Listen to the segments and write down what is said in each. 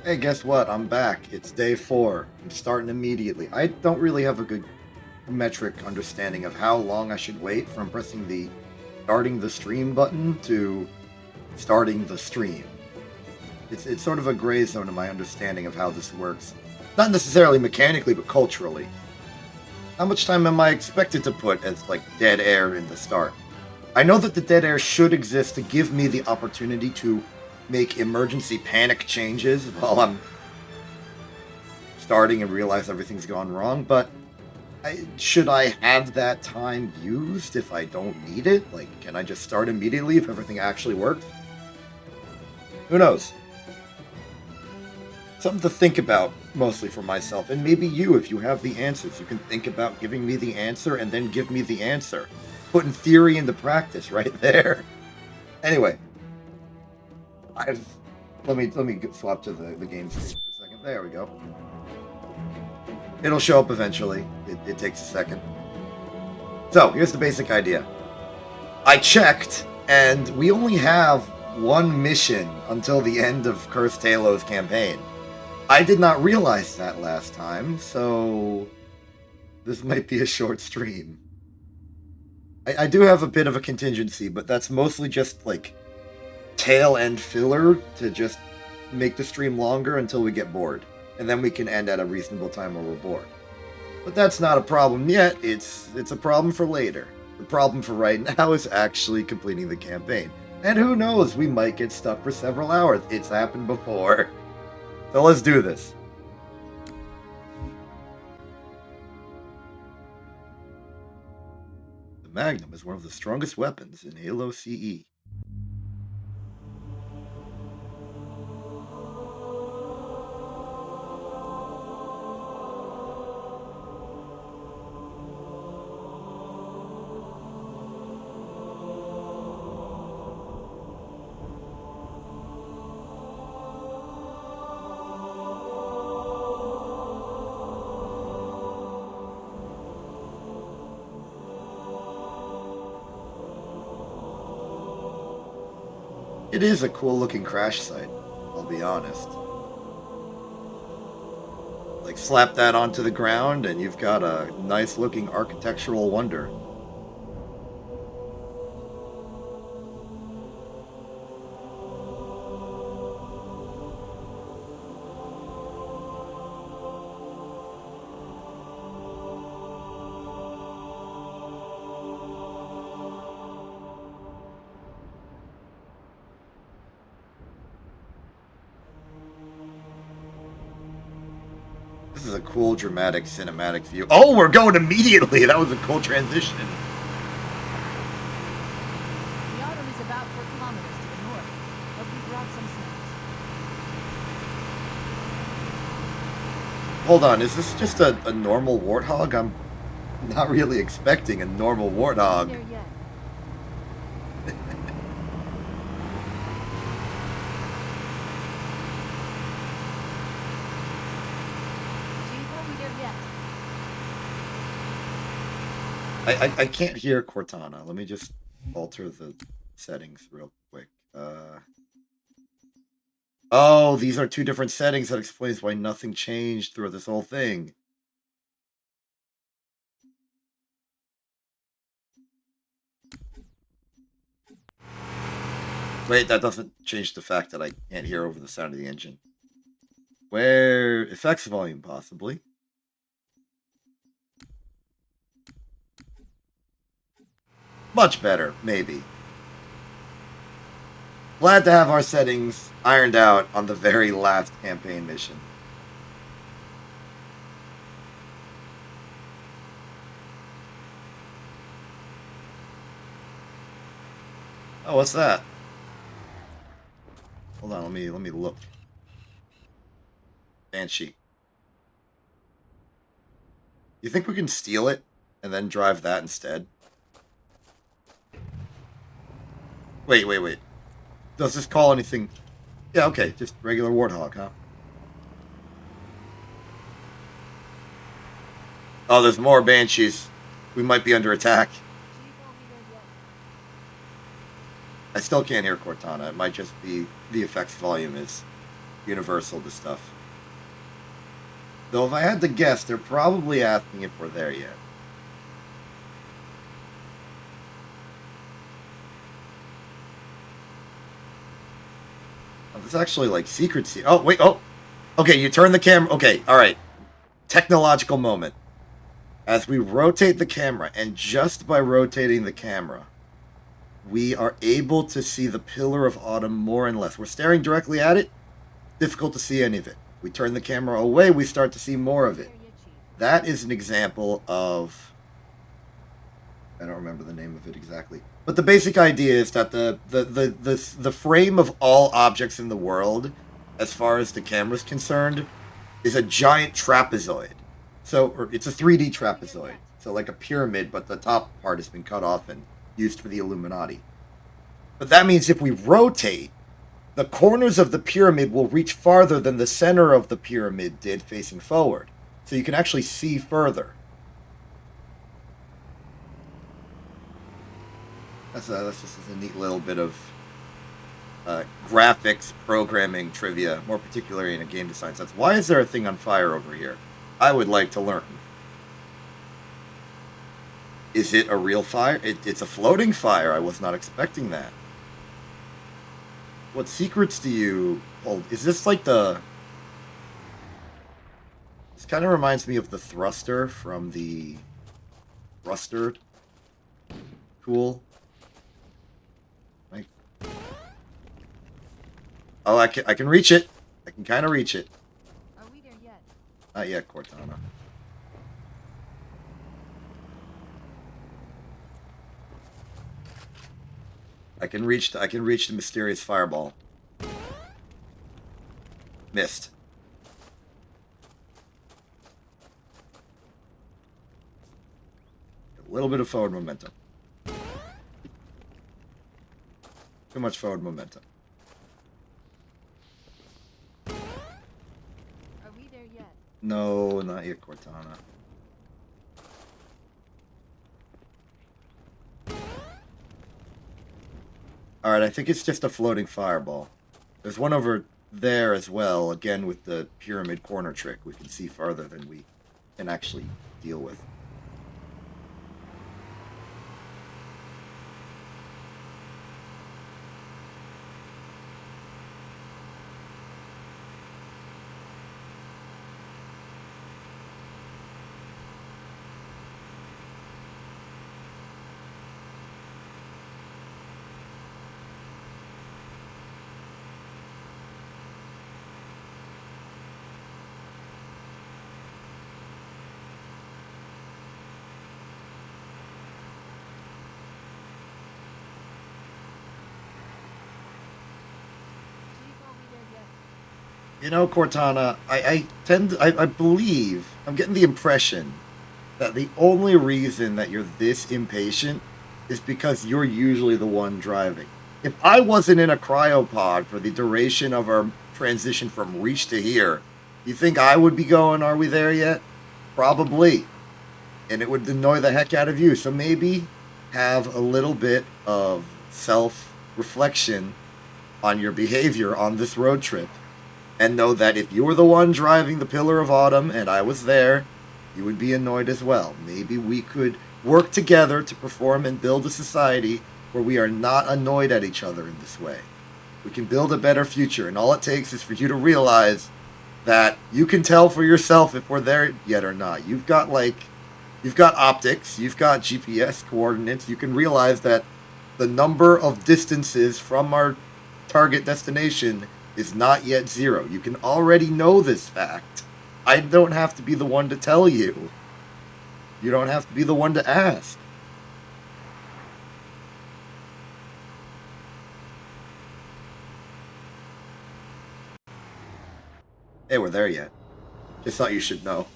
Hey, guess what? I'm back. It's day 4. I'm starting immediately. I don't really have a good metric understanding of how long I should wait from pressing the starting the stream button to starting the stream. It's sort of a gray zone in my understanding of how this works. Not necessarily mechanically, but culturally. How much time am I expected to put as, like, dead air in the start? I know that the dead air should exist to give me the opportunity to make emergency panic changes while I'm starting and realize everything's gone wrong, but should I have that time used if I don't need it? Like, can I just start immediately if everything actually works? Who knows? Something to think about, mostly for myself, and maybe you, if you have the answers. You can think about giving me the answer and then give me the answer. Putting theory into practice right there. Anyway, let me swap to the game screen for a second. There we go. It'll show up eventually. It takes a second. So, here's the basic idea. I checked, and we only have one mission until the end of Cursed Halo's campaign. I did not realize that last time, so this might be a short stream. I do have a bit of a contingency, but that's mostly just, like, tail end filler to just make the stream longer until we get bored. And then we can end at a reasonable time where we're bored. But that's not a problem yet, it's a problem for later. The problem for right now is actually completing the campaign. And who knows, we might get stuck for several hours. It's happened before. So let's do this. The Magnum is one of the strongest weapons in Halo CE. It is a cool looking crash site, I'll be honest. Like, slap that onto the ground and you've got a nice looking architectural wonder. This is a cool, dramatic, cinematic view. Oh, we're going immediately! That was a cool transition. The autumn is about 4 kilometers to the north. Hope you brought some snacks. Hold on, is this just a normal Warthog? I'm not really expecting a normal Warthog. There yet. I can't hear Cortana. Let me just alter the settings real quick. Oh, these are two different settings. That explains why nothing changed through this whole thing. Wait, that doesn't change the fact that I can't hear over the sound of the engine. Where effects volume, possibly. Much better, maybe. Glad to have our settings ironed out on the very last campaign mission. Oh, what's that? Hold on, let me look. Banshee. You think we can steal it and then drive that instead? Wait. Does this call anything? Yeah, okay, just regular Warthog, huh? Oh, there's more Banshees. We might be under attack. I still can't hear Cortana. It might just be the effects volume is universal to stuff. Though if I had to guess, they're probably asking if we're there yet. Oh, there's actually like secrets here. Oh, wait, oh. Okay, you turn the camera. Okay, alright. Technological moment. As we rotate the camera, and just by rotating the camera, we are able to see the Pillar of Autumn more and less. We're staring directly at it. Difficult to see any of it. We turn the camera away, we start to see more of it. That is an example of... I don't remember the name of it exactly. But the basic idea is that the frame of all objects in the world, as far as the camera's concerned, is a giant trapezoid. So it's a 3D trapezoid. So like a pyramid, but the top part has been cut off and used for the Illuminati. But that means if we rotate, the corners of the pyramid will reach farther than the center of the pyramid did facing forward. So you can actually see further. That's just a neat little bit of graphics programming trivia, more particularly in a game design sense. Why is there a thing on fire over here? I would like to learn. Is it a real fire? It's a floating fire. I was not expecting that. What secrets do you hold? Is this like the... This kind of reminds me of the thruster from the thruster tool. Like... Oh, I can reach it. I can kind of reach it. Are we there yet? Not yet, Cortana. I can reach the mysterious fireball. Missed. A little bit of forward momentum. Too much forward momentum. Are we there yet? No, not yet, Cortana. Alright, I think it's just a floating fireball. There's one over there as well, again with the pyramid corner trick. We can see farther than we can actually deal with. You know, Cortana, I believe, I'm getting the impression that the only reason that you're this impatient is because you're usually the one driving. If I wasn't in a cryopod for the duration of our transition from Reach to here, you think I would be going, are we there yet? Probably. And it would annoy the heck out of you. So maybe have a little bit of self-reflection on your behavior on this road trip. And know that if you were the one driving the Pillar of Autumn and I was there, you would be annoyed as well. Maybe we could work together to perform and build a society where we are not annoyed at each other in this way. We can build a better future, and all it takes is for you to realize that you can tell for yourself if we're there yet or not. You've got optics, you've got GPS coordinates, you can realize that the number of distances from our target destination is not yet zero. You can already know this fact. I don't have to be the one to tell you. You don't have to be the one to ask. Hey, we're there yet. Just thought you should know.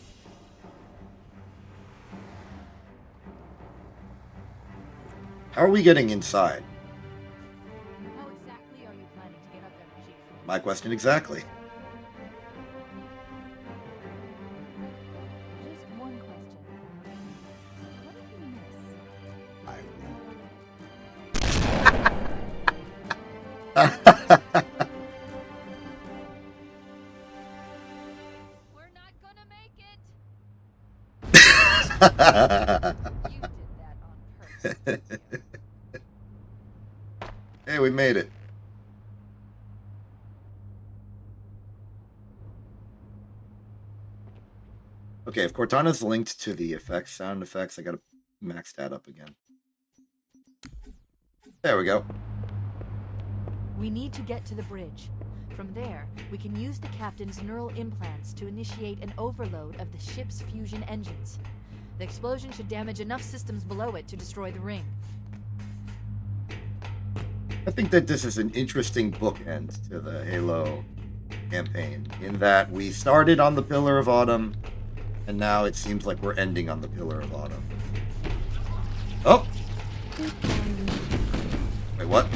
How are we getting inside? How exactly are you planning to get up there, Chief? My question exactly. Just one question. What if you miss? that on purpose, didn't you? Hey, we made it. Okay, if Cortana's linked to the effects, sound effects, I gotta max that up again. There we go. We need to get to the bridge. From there, we can use the captain's neural implants to initiate an overload of the ship's fusion engines. The explosion should damage enough systems below it to destroy the ring. I think that this is an interesting bookend to the Halo campaign, in that we started on the Pillar of Autumn, and now it seems like we're ending on the Pillar of Autumn. Oh! Wait, what?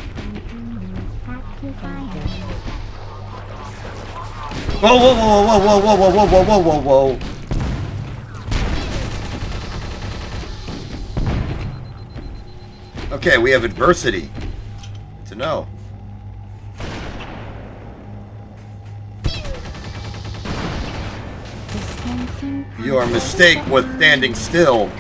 Whoa, whoa, whoa, whoa, whoa, whoa, whoa, whoa, whoa, whoa, whoa, whoa. Okay, we have adversity. Good to know. Your mistake was standing still.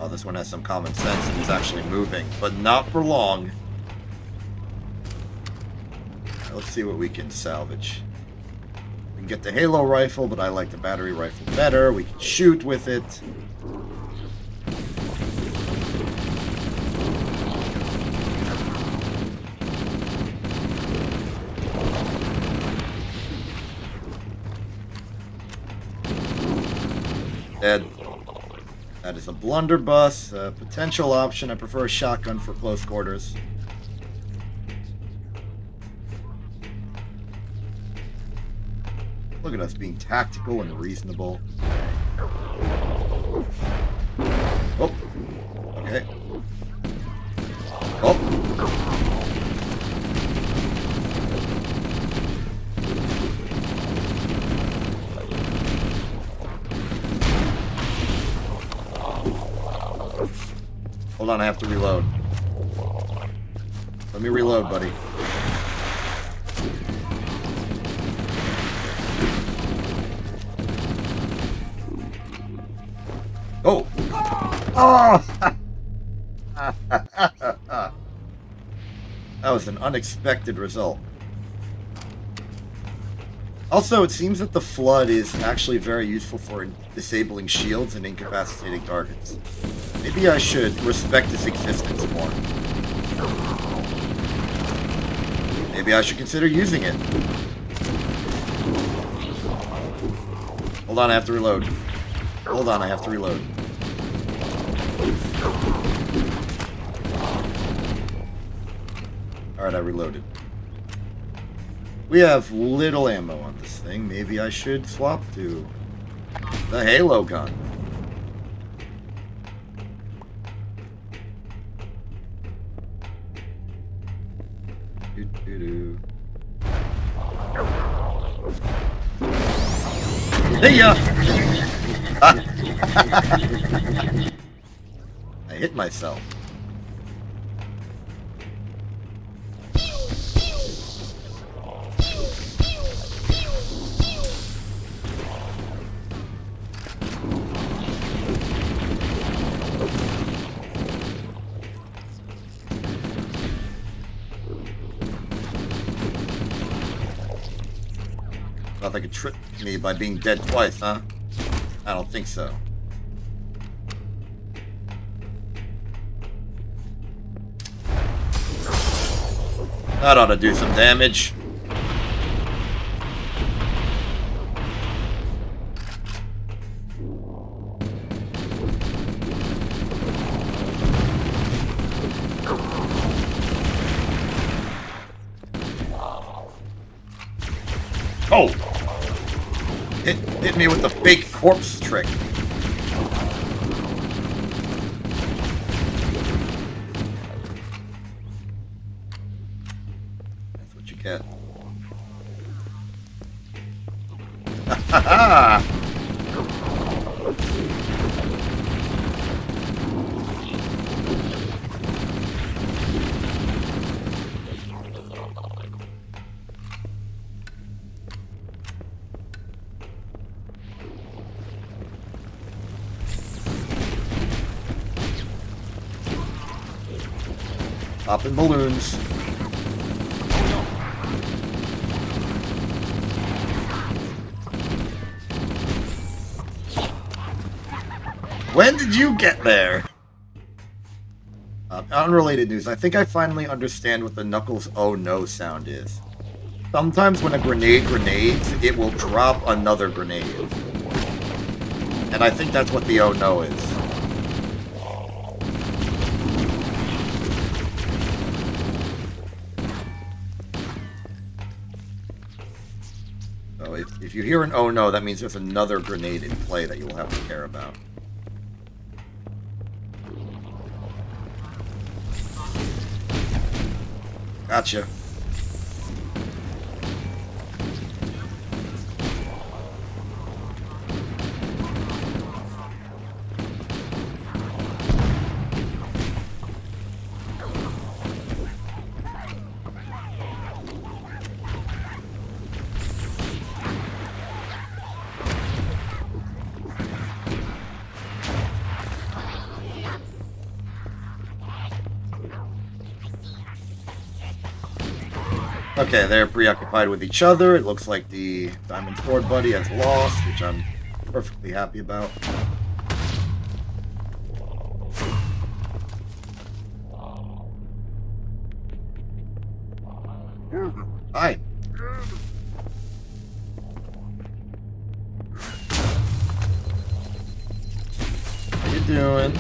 Oh, this one has some common sense and is actually moving, but not for long. Let's see what we can salvage. We can get the Halo rifle, but I like the battery rifle better. We can shoot with it. Dead. That is a blunderbuss, a potential option. I prefer a shotgun for close quarters. Look at us being tactical and reasonable. Oh. Okay. Oh. Hold on, I have to reload. Let me reload, buddy. Oh! Oh! That was an unexpected result. Also, it seems that the Flood is actually very useful for disabling shields and incapacitating targets. Maybe I should respect its existence more. Maybe I should consider using it. Hold on, I have to reload. Hold on, I have to reload. Alright, I reloaded. We have little ammo on this thing. Maybe I should swap to the Halo gun. Doo-doo-doo. Hey ya! I hit myself. Thought they could trick me by being dead twice, huh? I don't think so. That ought to do some damage. Oh! Hit me with the fake corpse trick. That's what you get. Ha ha! Popping balloons. When did you get there? Unrelated news. I think I finally understand what the Knuckles "oh no" sound is. Sometimes when a grenade grenades, it will drop another grenade. And I think that's what the "oh no" is. So if you hear an "oh no," that means there's another grenade in play that you'll have to care about. Gotcha. Okay, they're preoccupied with each other. It looks like the Diamond Sword buddy has lost, which I'm perfectly happy about. Hi. How you doing?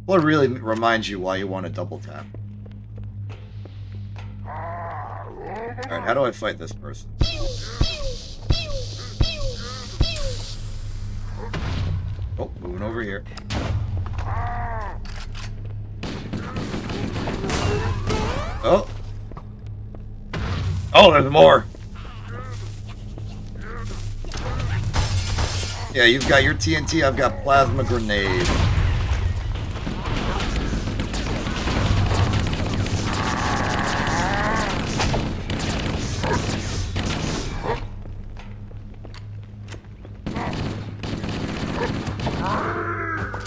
Well, it really reminds you why you want to double tap. Alright, how do I fight this person? Oh, moving over here. Oh! Oh, there's more! Yeah, you've got your TNT, I've got plasma grenade.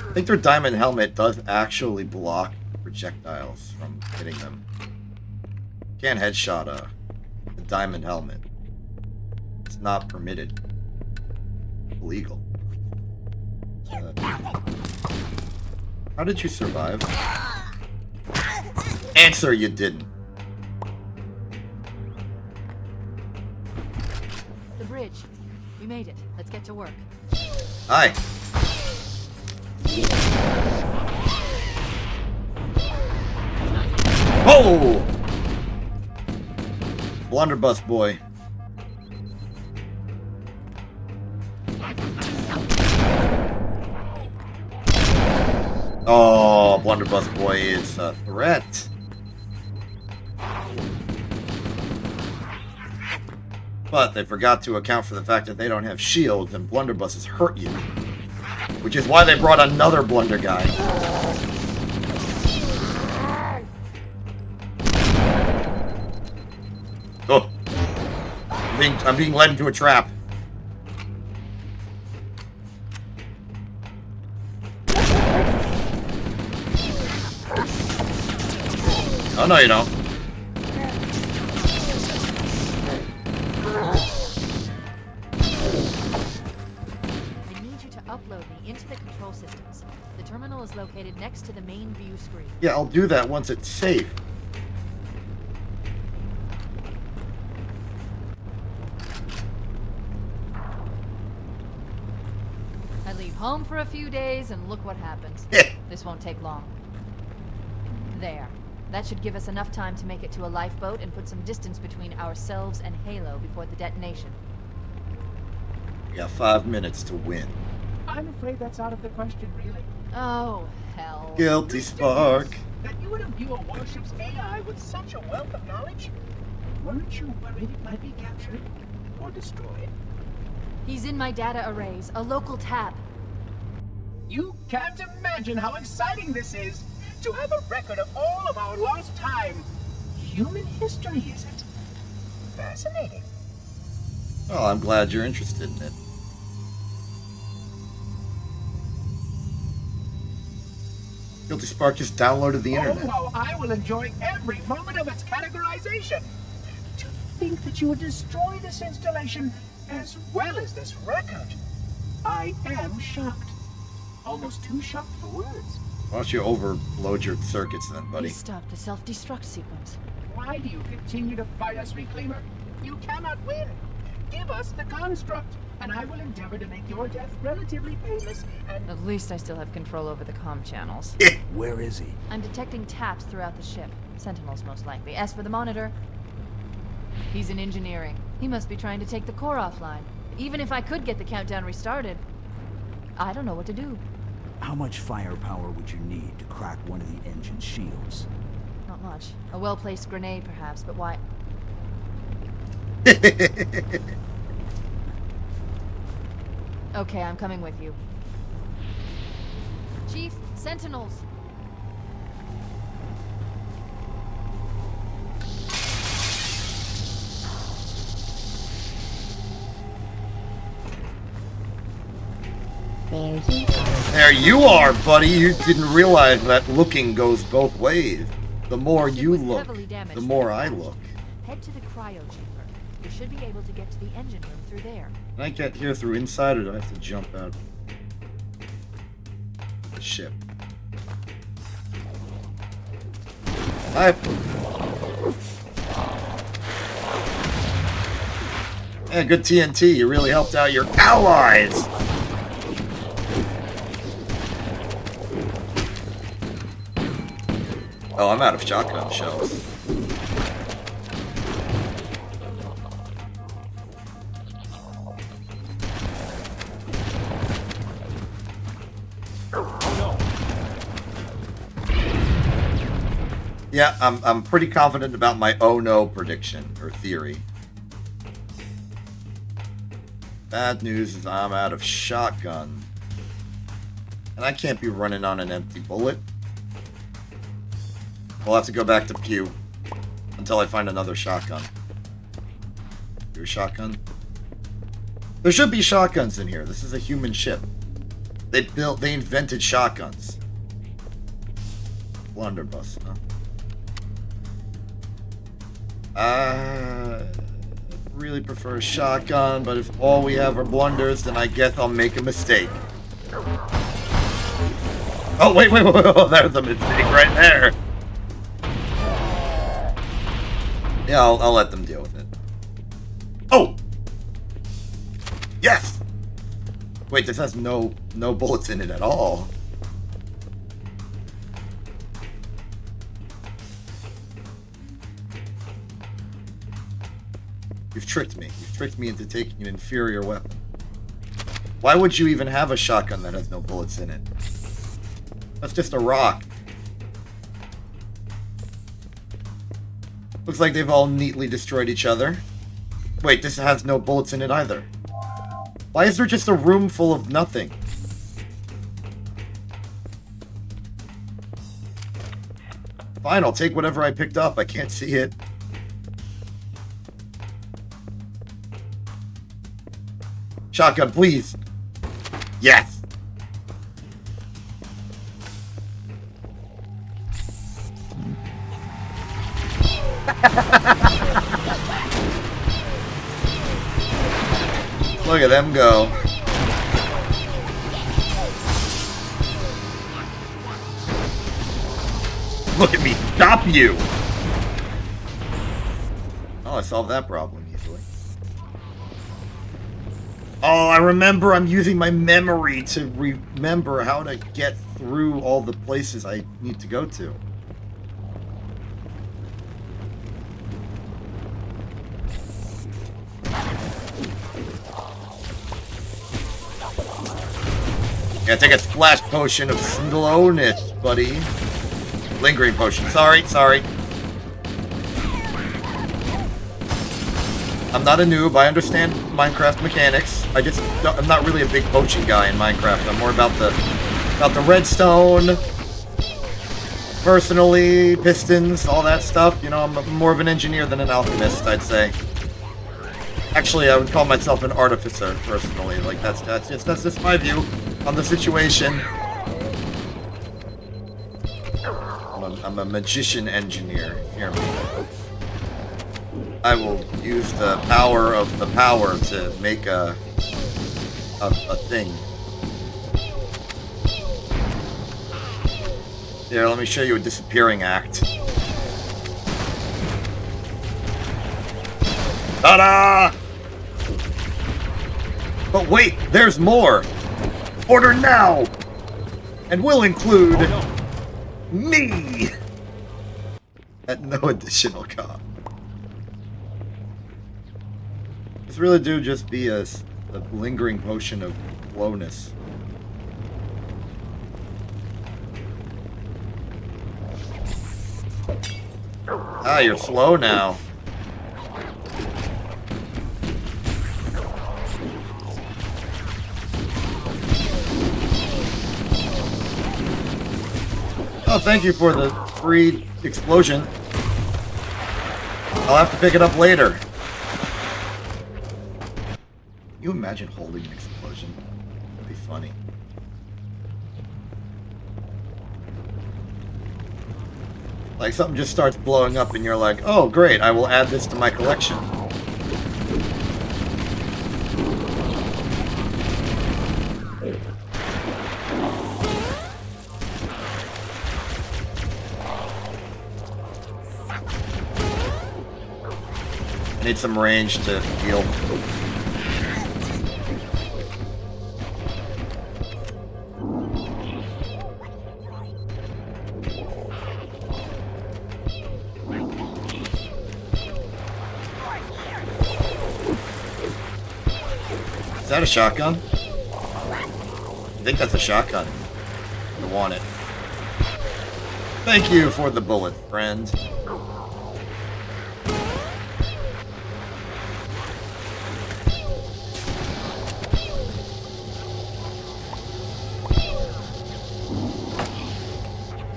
I think their diamond helmet does actually block projectiles from hitting them. Can't headshot a diamond helmet. It's not permitted. Illegal. How did you survive? Answer, you didn't. The bridge. We made it. Let's get to work. Hi. Oh! Blunderbuss boy. Oh, Blunderbuss boy is a threat. But they forgot to account for the fact that they don't have shields and blunderbusses hurt you. Which is why they brought another blunder guy. Oh. I'm being led into a trap. Oh, no, you don't. I need you to upload me into the control systems. The terminal is located next to the main view screen. Yeah, I'll do that once it's safe. I leave home for a few days and look what happens. This won't take long. There. That should give us enough time to make it to a lifeboat and put some distance between ourselves and Halo before the detonation. We got 5 minutes to win. I'm afraid that's out of the question, really. Oh, hell. Guilty spark. That you would imbue a warship's AI with such a wealth of knowledge? Weren't you worried it might be captured or destroyed? He's in my data arrays, a local tab. You can't imagine how exciting this is! To have a record of all of our lost time. Human history, is it? Fascinating. Well, I'm glad you're interested in it. Guilty Spark just downloaded the internet. Oh, how I will enjoy every moment of its categorization. To think that you would destroy this installation as well as this record. I am shocked. Almost too shocked for words. Why don't you overload your circuits then, buddy? Please stop the self-destruct sequence. Why do you continue to fight us, Reclaimer? You cannot win. Give us the construct, and I will endeavor to make your death relatively painless and... At least I still have control over the comm channels. Where is he? I'm detecting taps throughout the ship. Sentinels, most likely. As for the monitor, he's in engineering. He must be trying to take the core offline. Even if I could get the countdown restarted, I don't know what to do. How much firepower would you need to crack one of the engine shields? Not much. A well-placed grenade, perhaps, but why... Okay, I'm coming with you. Chief, Sentinels! There you are, buddy. You didn't realize that looking goes both ways. The more you look, the more I look. Head to the cryo chamber. You should be able to get to the engine room through there. Can I get here through inside, or do I have to jump out the ship? Yeah, good TNT. You really helped out your allies. Oh, I'm out of shotgun shells. Yeah, I'm pretty confident about my oh no prediction or theory. Bad news is I'm out of shotgun. And I can't be running on an empty bullet. We'll have to go back to Pew until I find another shotgun. Your shotgun? There should be shotguns in here. This is a human ship. They invented shotguns. Blunderbuss, huh? I really prefer a shotgun, but if all we have are blunders, then I guess I'll make a mistake. Oh, wait, there's a mistake right there. Yeah, I'll let them deal with it. Oh! Yes! Wait, this has no bullets in it at all. You've tricked me. You've tricked me into taking an inferior weapon. Why would you even have a shotgun that has no bullets in it? That's just a rock. Looks like they've all neatly destroyed each other. Wait, this has no bullets in it either. Why is there just a room full of nothing? Fine, I'll take whatever I picked up. I can't see it. Shotgun, please. Yes. Look at them go. Look at me stop you. Oh, I solved that problem easily. Oh, I remember I'm using my memory to remember how to get through all the places I need to go to. Yeah, take a splash potion of slowness, buddy. Lingering potion. Sorry. I'm not a noob. I understand Minecraft mechanics. I'm not really a big potion guy in Minecraft. I'm more about the redstone, personally, pistons, all that stuff. You know, I'm more of an engineer than an alchemist, I'd say. Actually, I would call myself an artificer, personally. Like that's just my view on the situation. I'm a magician engineer. Hear me. I will use the power of the power to make a thing. Here, let me show you a disappearing act. Ta-da! But wait, there's more! Order now! And will include me! At no additional cost. This really do just be a lingering potion of slowness. Ah, you're slow now. Oh, thank you for the free explosion. I'll have to pick it up later. Can you imagine holding an explosion? That'd be funny. Like something just starts blowing up and you're like, oh great, I will add this to my collection. I need some range to heal. Is that a shotgun? I think that's a shotgun. I want it. Thank you for the bullet, friend.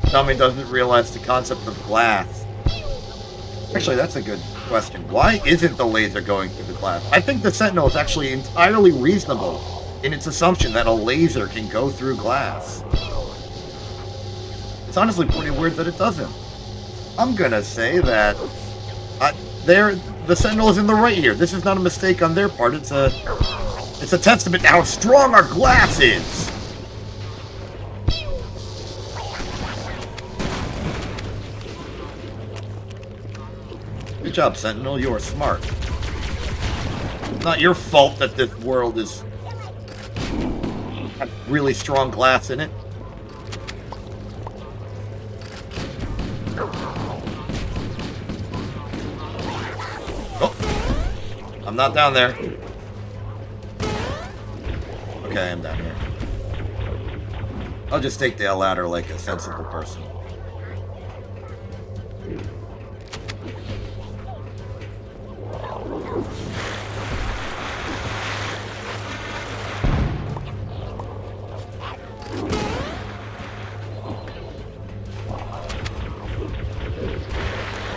Tommy doesn't realize the concept of glass. Actually, that's a good question. Why isn't the laser going through the glass? I think the Sentinel is actually entirely reasonable in its assumption that a laser can go through glass. It's honestly pretty weird that it doesn't. I'm gonna say that the Sentinel is in the right here. This is not a mistake on their part. It's a testament to how strong our glass is. Good job, Sentinel. You are smart. It's not your fault that this world is got really strong glass in it. Oh, I'm not down there. Okay, I'm down here. I'll just take the ladder like a sensible person.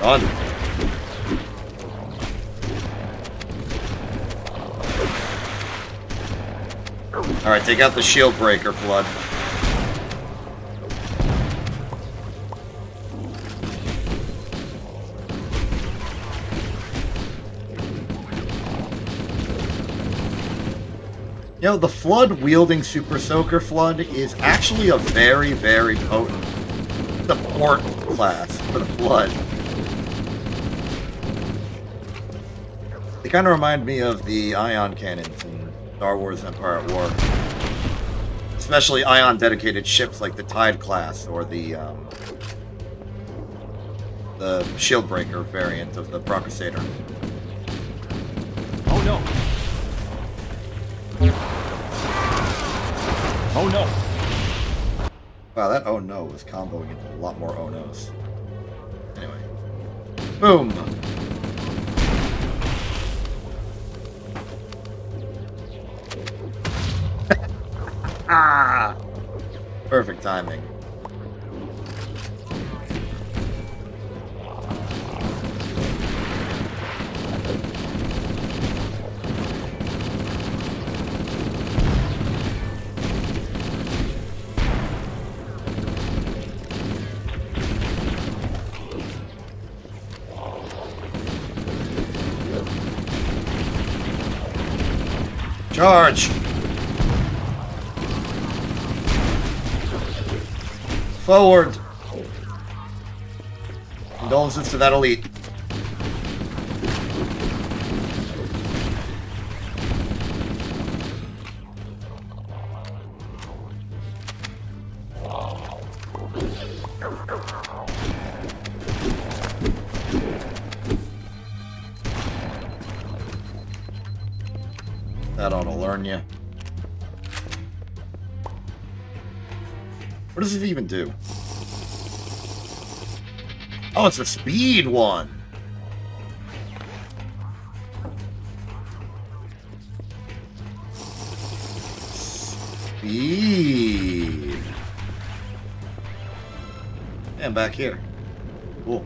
On. Alright, take out the shield breaker, Flood. You know, the Flood wielding Super Soaker Flood is actually a very, very potent support class for the Flood. They kind of remind me of the ion cannons in Star Wars Empire at War. Especially ion-dedicated ships like the Tide class or the Shieldbreaker variant of the Procrusator. Oh no! Oh no! Wow, that oh no was comboing into a lot more oh no's. Anyway. Boom! Ah! Perfect timing. Charge! Forward! Condolences to that elite. That ought to learn you. What does it even do? Oh, it's a speed one. Speed. And back here. Cool.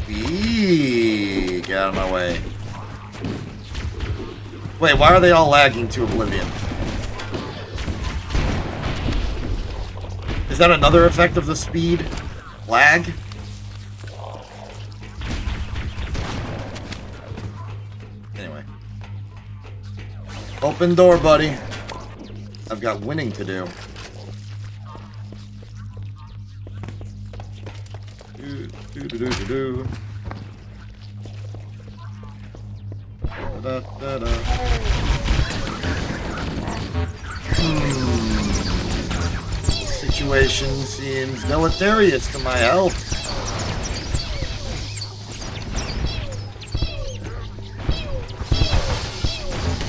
Speed. Get out of my way. Wait, why are they all lagging to oblivion? Is that another effect of the speed? Lag? Anyway. Open door, buddy. I've got winning to do. Do. Da, da, da. Situation seems deleterious to my health.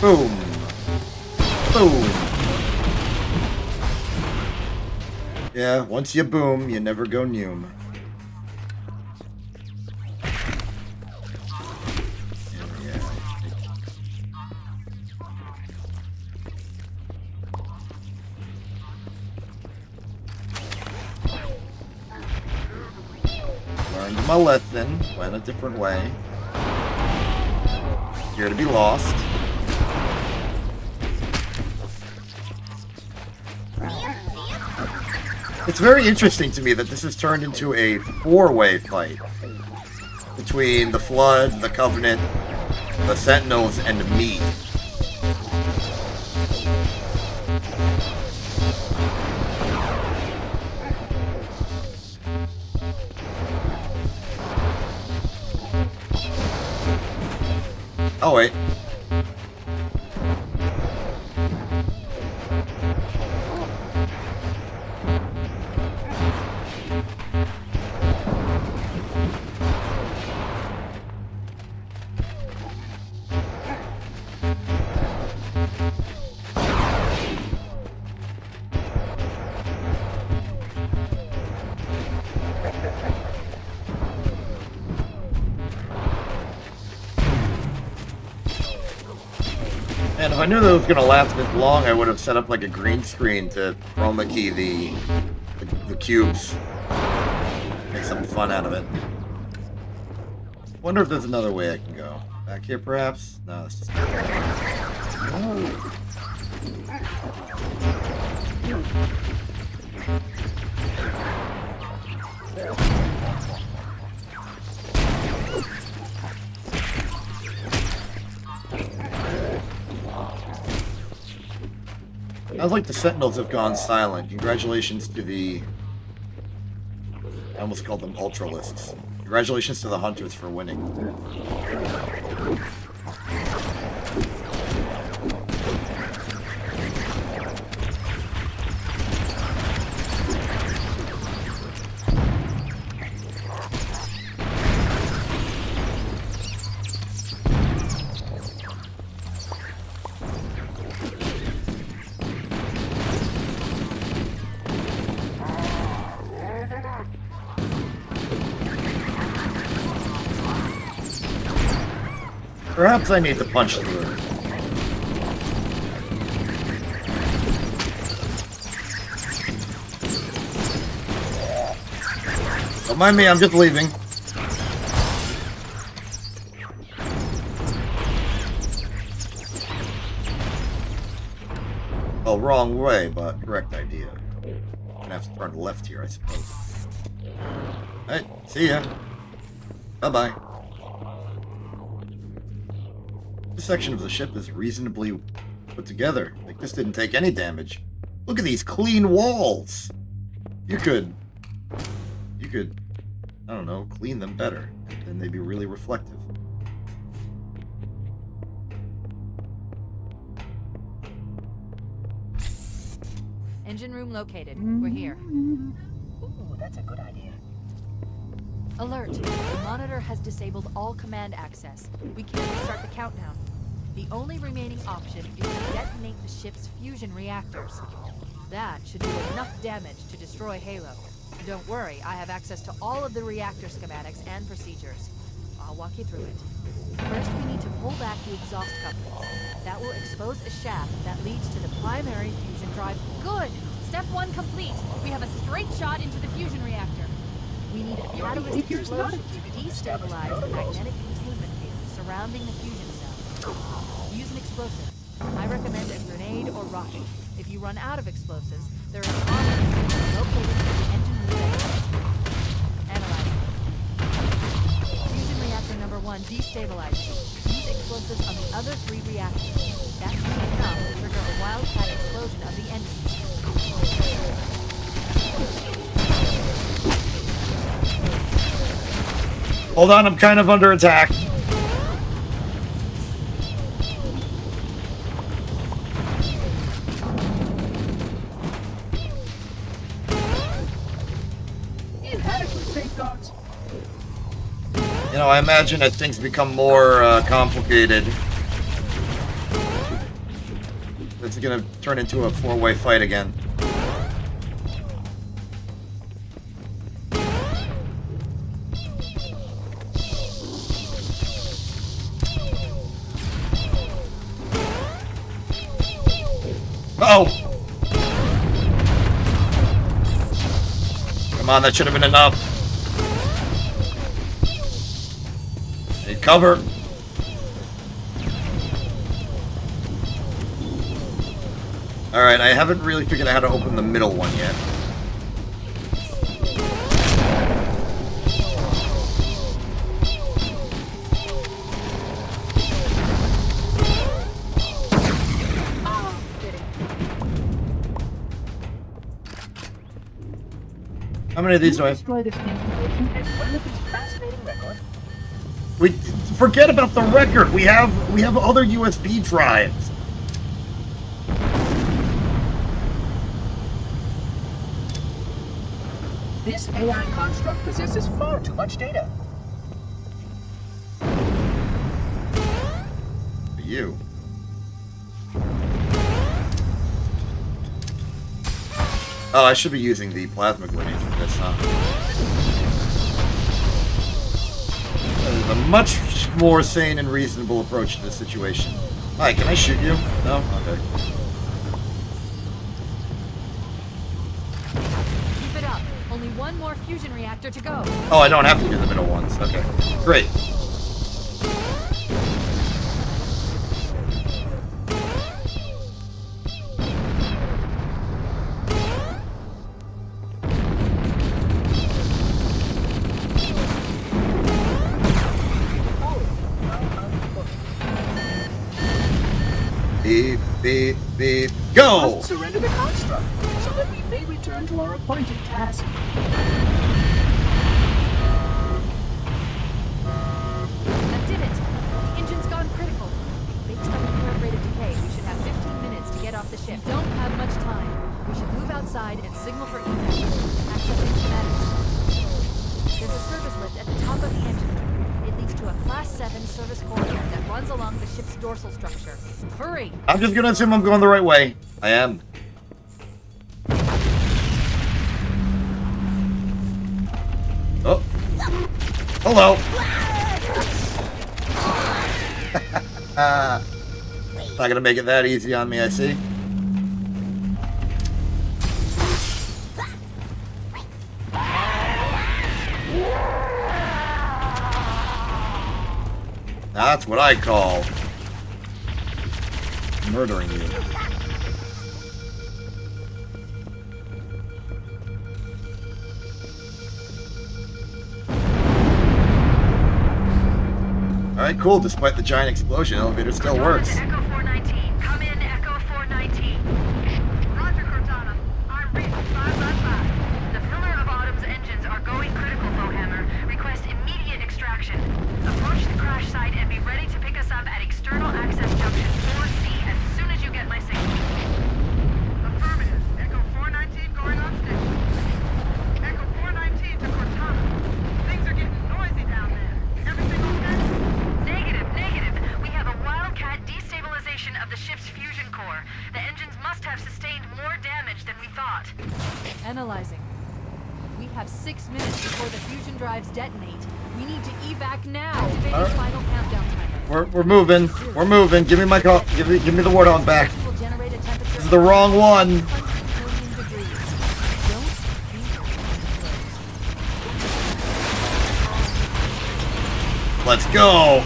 Boom. Boom. Yeah, once you boom, you never go noom. Learned my lesson, went a different way. Here to be lost. It's very interesting to me that this has turned into a four-way fight between the Flood, the Covenant, the Sentinels, and me. Oh, wait. And if I knew that it was going to last this long, I would have set up like a green screen to chroma key the cubes. Make something fun out of it. Wonder if there's another way I can go. Back here, perhaps? No, it's just... Oh. Sounds like the Sentinels have gone silent. Congratulations to the... I almost called them Ultralisks. Congratulations to the Hunters for winning. Perhaps I need to punch through it. Don't mind me, I'm just leaving. Oh, wrong way, but correct idea. I'm gonna have to turn left here, I suppose. Hey, see ya. Bye-bye. This section of the ship is reasonably put together. Like, this didn't take any damage. Look at these clean walls! You could, I don't know, clean them better, and they'd be really reflective. Engine room located. We're here. Ooh, that's a good idea. Alert! The monitor has disabled all command access. We can't restart the countdown. The only remaining option is to detonate the ship's fusion reactors. That should do enough damage to destroy Halo. Don't worry, I have access to all of the reactor schematics and procedures. I'll walk you through it. First, we need to pull back the exhaust couplings. That will expose a shaft that leads to the primary fusion drive core. Good! Step 1 complete. We have a straight shot into the fusion reactor. We need a catalyst explosion to destabilize the magnetic containment field surrounding the fusion cell. Use an explosive. I recommend a grenade or rocket. If you run out of explosives, there is an option located in the engine room engine. Analyzing. Fusion reactor number 1 destabilizing. Use explosives on the other 3 reactors. That should be enough to trigger a wildcat explosion of the engine. Hold on, I'm kind of under attack. Inadequate safeguards. You know, I imagine as things become more complicated, it's gonna turn into a 4-way fight again. Oh! Come on, that should have been enough. Need cover. Alright, I haven't really figured out how to open the middle one yet. How many of these do I have? Destroy this installation as well as this fascinating record. We forget about the record. We have other USB drives. This AI construct possesses far too much data. For you. Oh, I should be using the plasma grenades for this, huh? That is a much more sane and reasonable approach to this situation. Hi, can I shoot you? No? Okay. Keep it up. Only one more fusion reactor to go. Oh, I don't have to do the middle ones. Okay. Great. Beep, beep, beep, go! Must surrender the construct so that we may return to our appointed task. That did it. The engine's gone critical. Based on the current rate of decay, we should have 15 minutes to get off the ship. We don't have much time. We should move outside and signal for evac. Accessing schematics. There's a service lift at the top of the engine room. It leads to a Class 7 service corridor that runs along the ship's dorsal structure. Hurry! I'm just gonna assume I'm going the right way. I am. Oh. Hello. Not gonna make it that easy on me, I see. That's what I call murdering you. Alright, cool. Despite the giant explosion, elevator still works. Echo 419. Come in, Echo 419. Roger, Cortana. I'm reading 555. The Pillar of Autumn's engines are going critical, Bowhammer. Request immediate extraction. Approach the crash site and be ready to pick us up at external access junction 4C as soon as you get my signal. Affirmative. Echo 419 going on station. Echo 419 to Cortana. Things are getting noisy down there. Everything okay? Negative. We have a wildcat destabilization of the ship's fusion core. The engines must have sustained more damage than we thought. Analyzing. We have 6 minutes before the fusion drives detonate. We need to evac now. Activating final countdown timer. We're moving. We're moving. Give me my call. Give me the Warthog back. Will generate a temperature This is the wrong one. 100 million degrees. Don't be close. Let's go.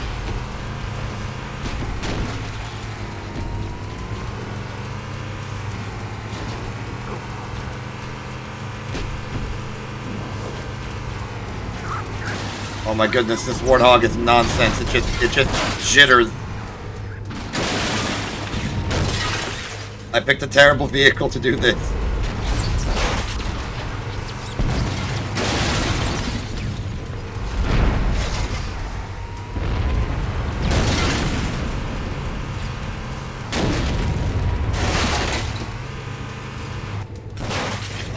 Oh my goodness, this Warthog is nonsense. It just jitters. I picked a terrible vehicle to do this.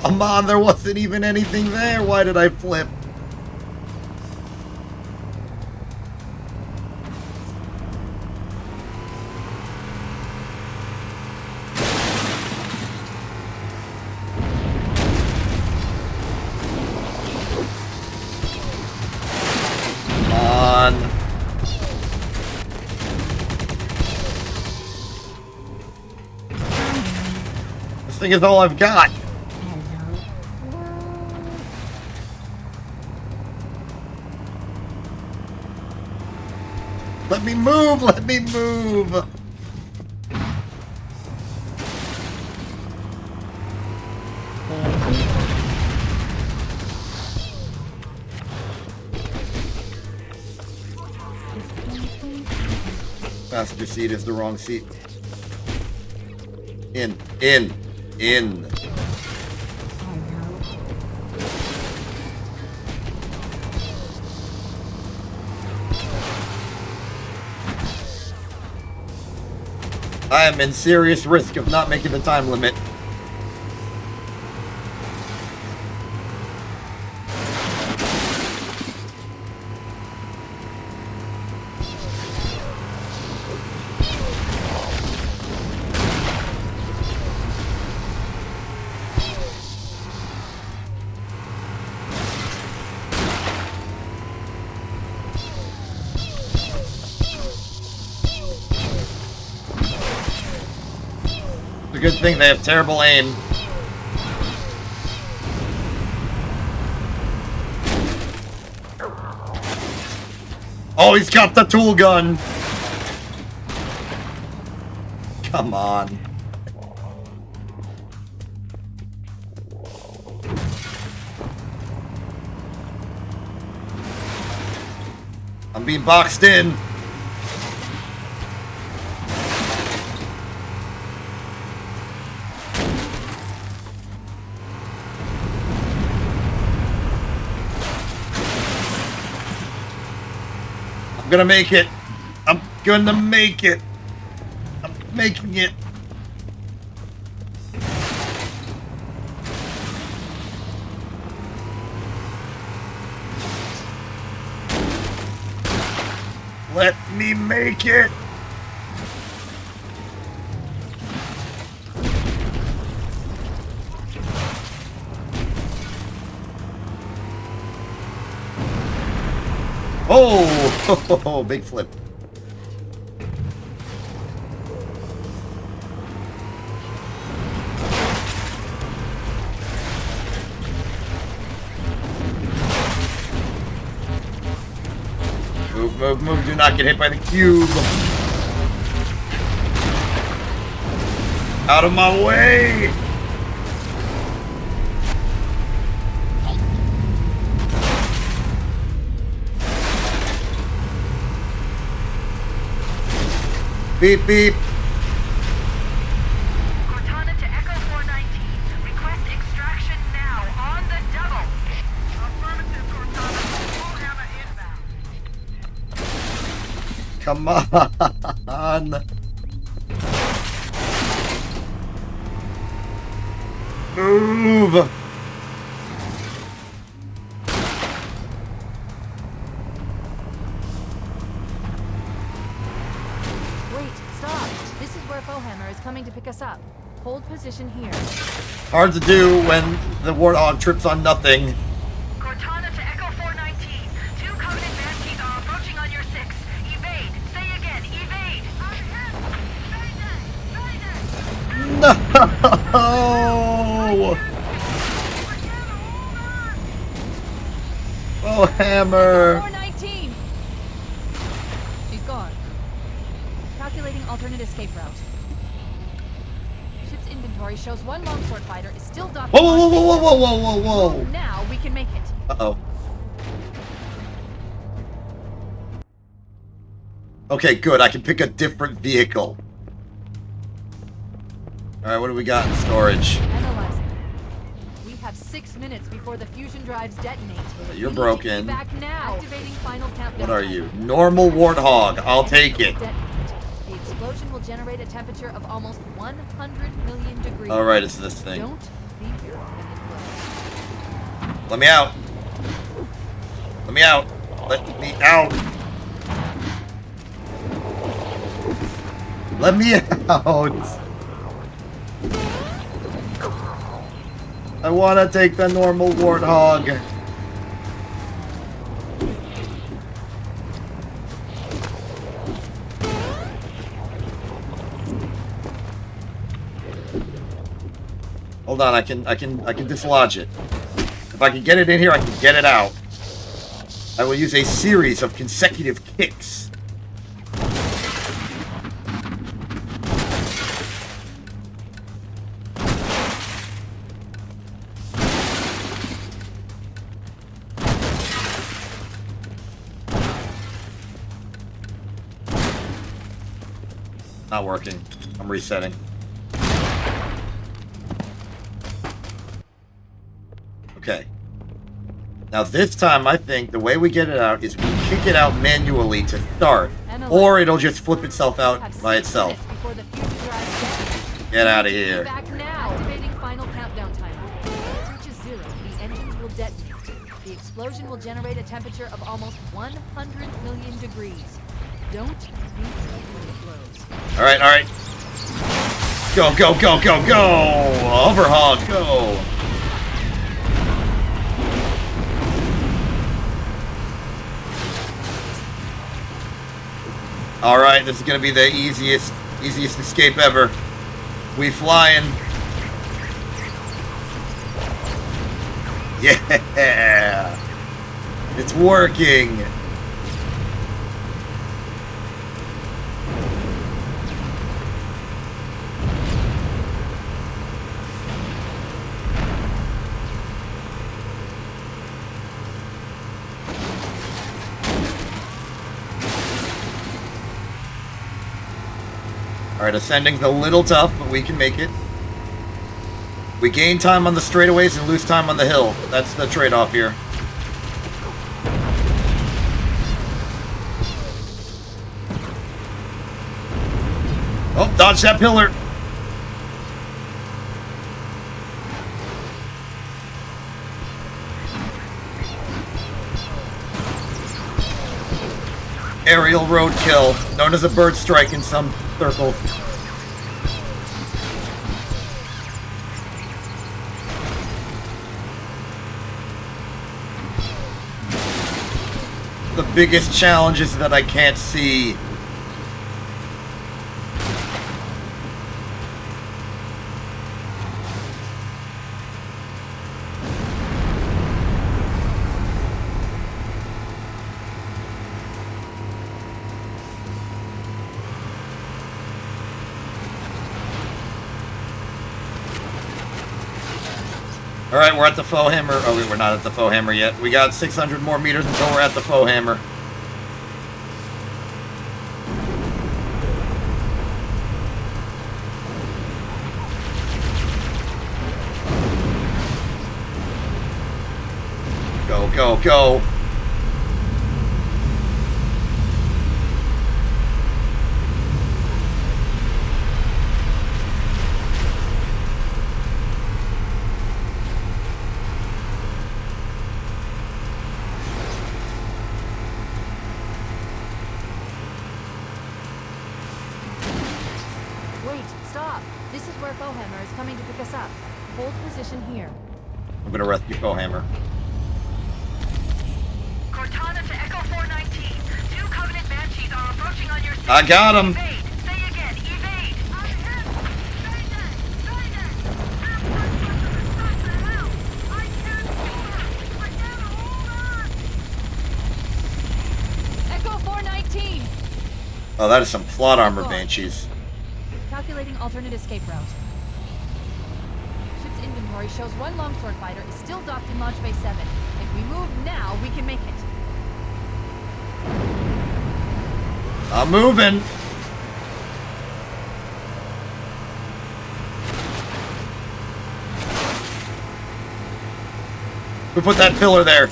Come on, there wasn't even anything there. Why did I flip? This thing is all I've got. Let me move! Let me move! Passenger seat is the wrong seat. In. I am in serious risk of not making the time limit. Good thing they have terrible aim. Oh, he's got the tool gun. Come on. I'm being boxed in. I'm gonna make it. I'm gonna make it. I'm making it. Let me make it. Oh, big flip. Move. Do not get hit by the cube. Out of my way. Beep, beep. Cortana to Echo 419. Request extraction now. On the double. Affirmative, Cortana. Full hammer inbound. Come on. Move. Wait, stop. This is where Fohammer is coming to pick us up. Hold position here. Hard to do when the Warthog trips on nothing. Cortana to Echo 419. 2 Covenant Banshees are approaching on your 6. Evade. Say again. Evade. No! Oh, hammer! 419! She's gone. Calculating alternate escape route. Ship's inventory shows 1 longsword fighter is still docking. Whoa, whoa, whoa, whoa, whoa, whoa, whoa, whoa! Now we can make it. Uh-oh. Okay, good. I can pick a different vehicle. Alright, what do we got in storage? Analyzing. We have 6 minutes before the fusion drives detonate. You're We need to broken. be back now. Activating final countdown. What are you? Normal Warthog. I'll take it. Detonate. The explosion will generate a temperature of almost 100 million degrees. Alright, it's this thing. Don't be here when it blows. Let me out. Let me out. Let me out. Let me out. I want to take the normal Warthog. Hold on, I can dislodge it. If I can get it in here, I can get it out. I will use a series of consecutive kicks. Not working. I'm resetting. Okay. Now this time, I think the way we get it out is we kick it out manually to start, or it'll just flip itself out by itself. Get out of here. Back now. Activating final countdown timer. When it reaches 0, the engines will detonate. The explosion will generate a temperature of almost 100 million degrees. Don't be afraid when it blows. All right. Go, go, go, go, go! Overhog, go! All right, this is gonna be the easiest escape ever. We flying. Yeah! It's working! Alright, ascending's a little tough, but we can make it. We gain time on the straightaways and lose time on the hill. That's the trade-off here. Oh, dodge that pillar! Aerial roadkill, known as a bird strike in some circles. The biggest challenge is that I can't see. Alright, we're at the faux hammer. Oh, wait, we're not at the faux hammer yet. We got 600 more meters until we're at the faux hammer. Go, go. Wait, stop. This is where Fohammer is coming to pick us up. Hold position here. I'm gonna rescue Fohammer. Cortana to Echo 419. 2 Covenant Banshees are approaching on your I got him. Evade. Say again, evade. I'm hit. Say that. Say that. What the hell? I can't do it. I can't hold on. Echo 419! Oh, that is some plot armor Banshees. Calculating alternate escape route. Ship's inventory shows 1 longsword fighter is still docked in Launch Bay 7. If we move now, we can make it. I'm moving. Who put that pillar there?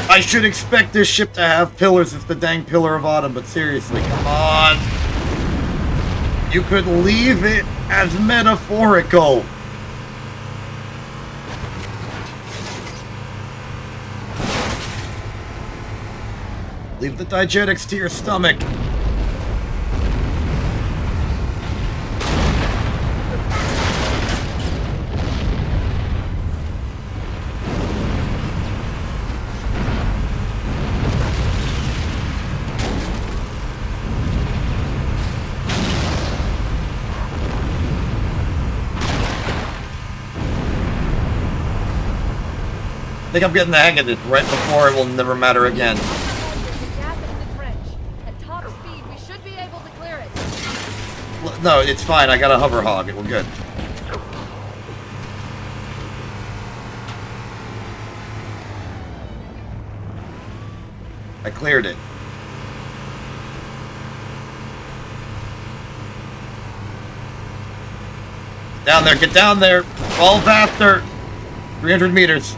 I should expect this ship to have pillars. It's the dang Pillar of Autumn, but seriously, come on. You could leave it as metaphorical. Leave the digetics to your stomach. I think I'm getting the hang of this right before it will never matter again. There's a gap in the trench. At top speed, we should be able to clear it. No, it's fine. I got a hover hog. We're good. I cleared it. Down there. Get down there. Fall faster. 300 meters.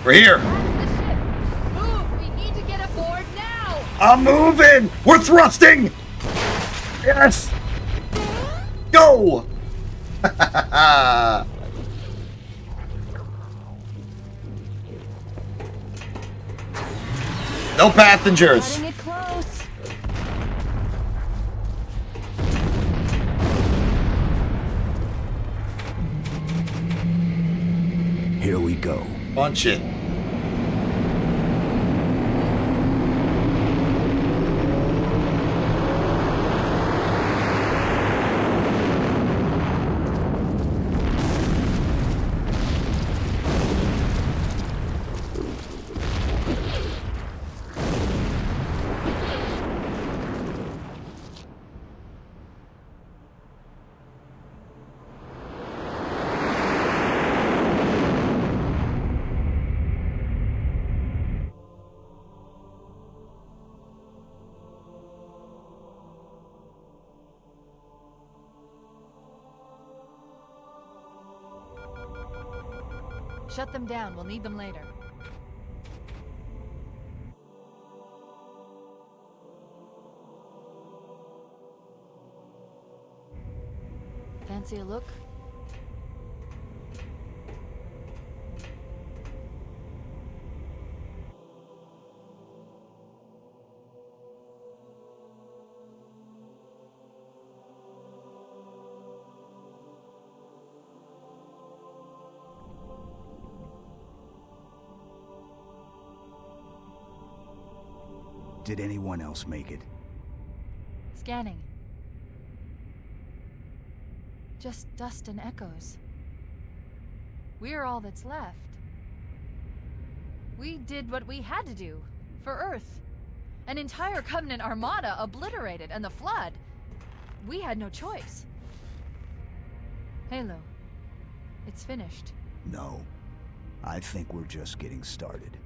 We're here. That's the ship. Move! We need to get aboard now! I'm moving. We're thrusting. Yes. Go. No passengers. Cutting it close. Here we go. Punch it. Shut them down. We'll need them later. Fancy a look? Did anyone else make it? Scanning. Just dust and echoes. We're all that's left. We did what we had to do. For Earth. An entire Covenant armada obliterated, and the Flood. We had no choice. Halo. It's finished. No. I think we're just getting started.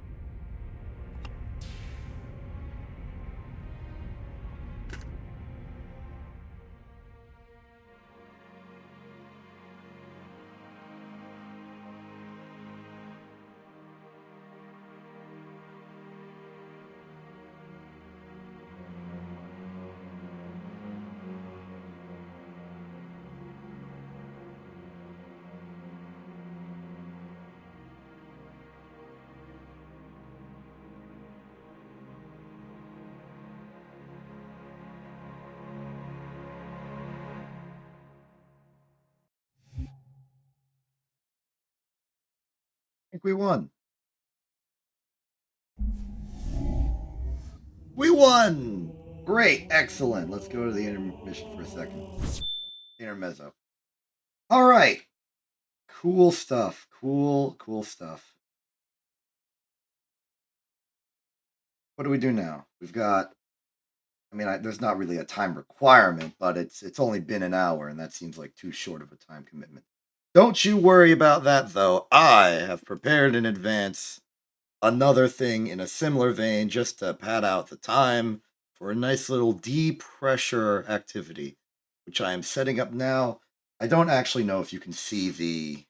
I think we won. We won! Great, excellent. Let's go to the intermission for a second. Intermezzo. All right. Cool stuff. Cool stuff. What do we do now? We've got, I mean, there's not really a time requirement, but it's only been an hour, and that seems like too short of a time commitment. Don't you worry about that, though. I have prepared in advance another thing in a similar vein just to pad out the time for a nice little depressure activity, which I am setting up now. I don't actually know if you can see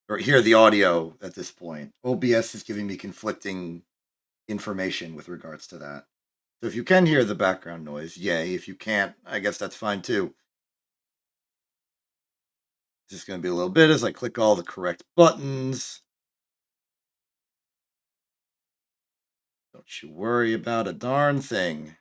or hear the audio at this point. OBS is giving me conflicting information with regards to that. So if you can hear the background noise, yay. If you can't, I guess that's fine too. It's just going to be a little bit as I click all the correct buttons. Don't you worry about a darn thing.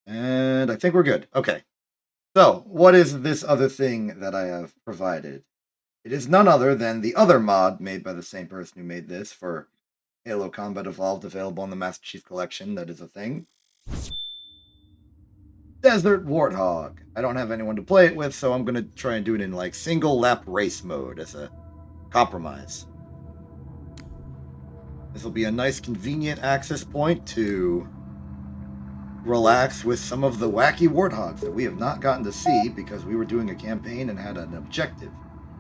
And I think we're good. Okay. So, what is this other thing that I have provided? It is none other than the other mod made by the same person who made this for Halo Combat Evolved, available in the Master Chief Collection. That is a thing. Desert Warthog. I don't have anyone to play it with, so I'm going to try and do it in like single lap race mode as a compromise. This will be a nice convenient access point to relax with some of the wacky warthogs that we have not gotten to see because we were doing a campaign and had an objective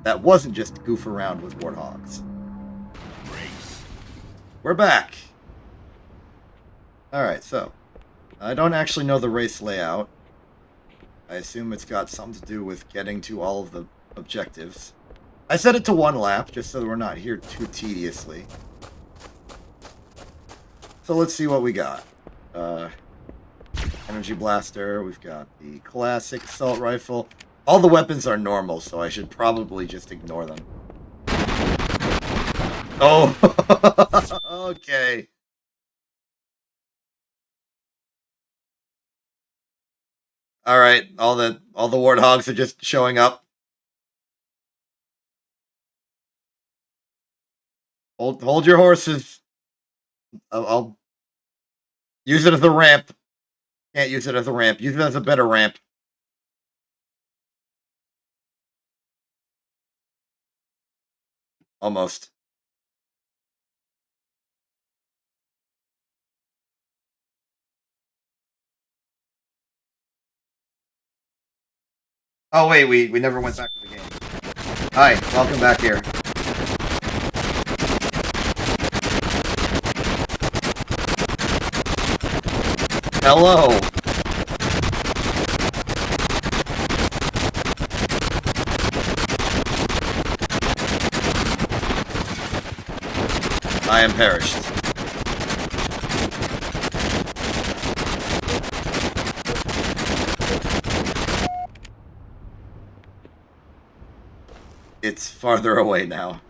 that wasn't just goof around with warthogs. We're back. Alright, so I don't actually know the race layout. I assume it's got something to do with getting to all of the objectives. I set it to 1 lap just so that we're not here too tediously. So let's see what we got. Energy blaster, we've got the classic assault rifle. All the weapons are normal, so I should probably just ignore them. Oh, okay. All right, all the warthogs are just showing up. Hold your horses. I'll use it as a ramp. Can't use it as a ramp. Use it as a better ramp. Almost. Oh wait, we never went back to the game. Hi, welcome back here. Hello. I am perished. It's farther away now.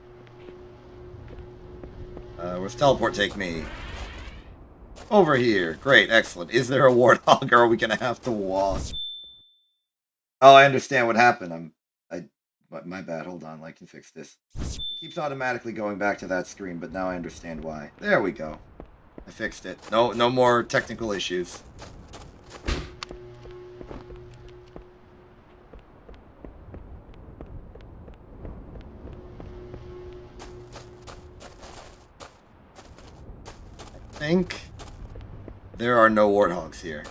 Where's teleport take me? Over here. Great, excellent. Is there a warthog, or are we gonna have to walk? Oh, I understand what happened. My bad. Hold on, I can fix this. It keeps automatically going back to that screen, but now I understand why. There we go. I fixed it. No more technical issues. I think there are no Warthogs here.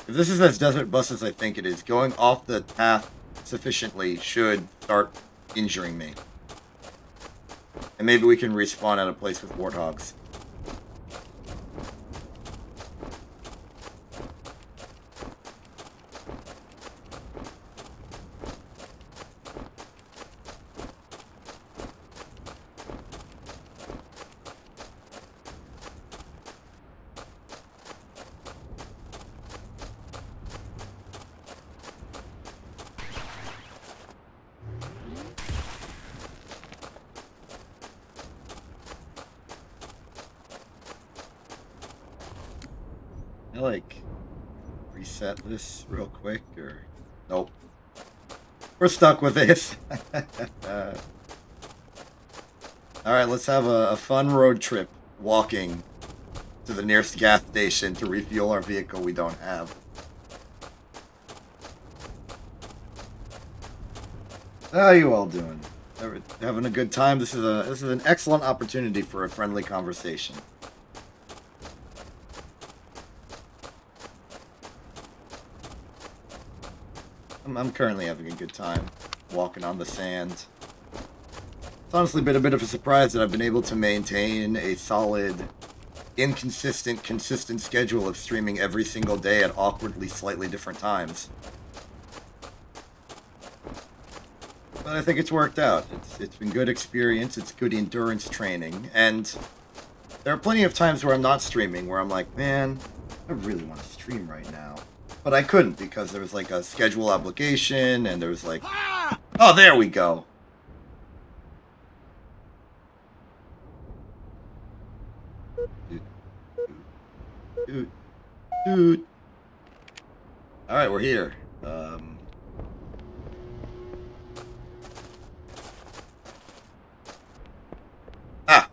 If this is as desert bus as I think it is, going off the path sufficiently should start injuring me. And maybe we can respawn at a place with Warthogs. I like reset this real quick, or nope. We're stuck with this. Alright, let's have a fun road trip walking to the nearest gas station to refuel our vehicle we don't have. How are you all doing? Having a good time? This is an excellent opportunity for a friendly conversation. I'm currently having a good time walking on the sand. It's honestly been a bit of a surprise that I've been able to maintain a solid, inconsistent, consistent schedule of streaming every single day at awkwardly slightly different times. But I think it's worked out. It's been good experience, it's good endurance training, and there are plenty of times where I'm not streaming, where I'm like, man, I really want to stream right now. But I couldn't because there was like a schedule obligation, and there was like, oh, there we go. Dude. All right, we're here.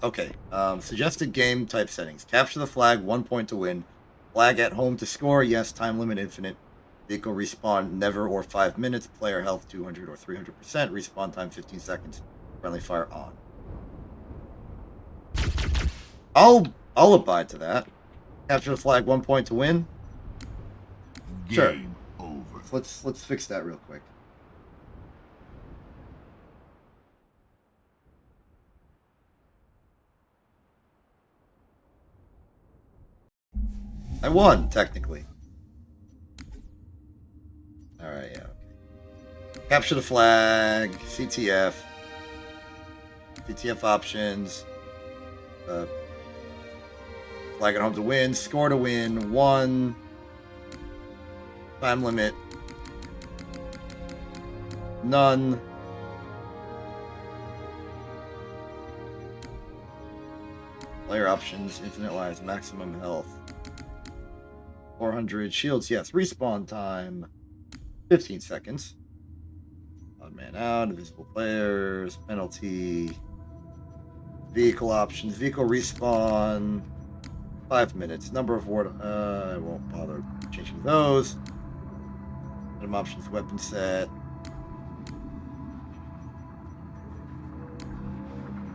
Okay. Suggested game type settings. Capture the flag, 1 point to win. Flag at home to score, yes. Time limit infinite. Vehicle respawn never or 5 minutes. Player health 200 or 300%. Respawn time 15 seconds. Friendly fire on. I'll abide to that. Capture the flag, 1 point to win. Sure. Game over. Let's fix that real quick. I won, technically. Alright, yeah, okay. Capture the flag, CTF. CTF options. Flag at home to win, score to win, 1. Time limit. None. Player options, infinite lives, maximum health. 400 shields, yes. Respawn time 15 seconds. Odd man out, invisible players, penalty, vehicle options, vehicle respawn 5 minutes. Number of ward, I won't bother changing those. Item options, weapon set.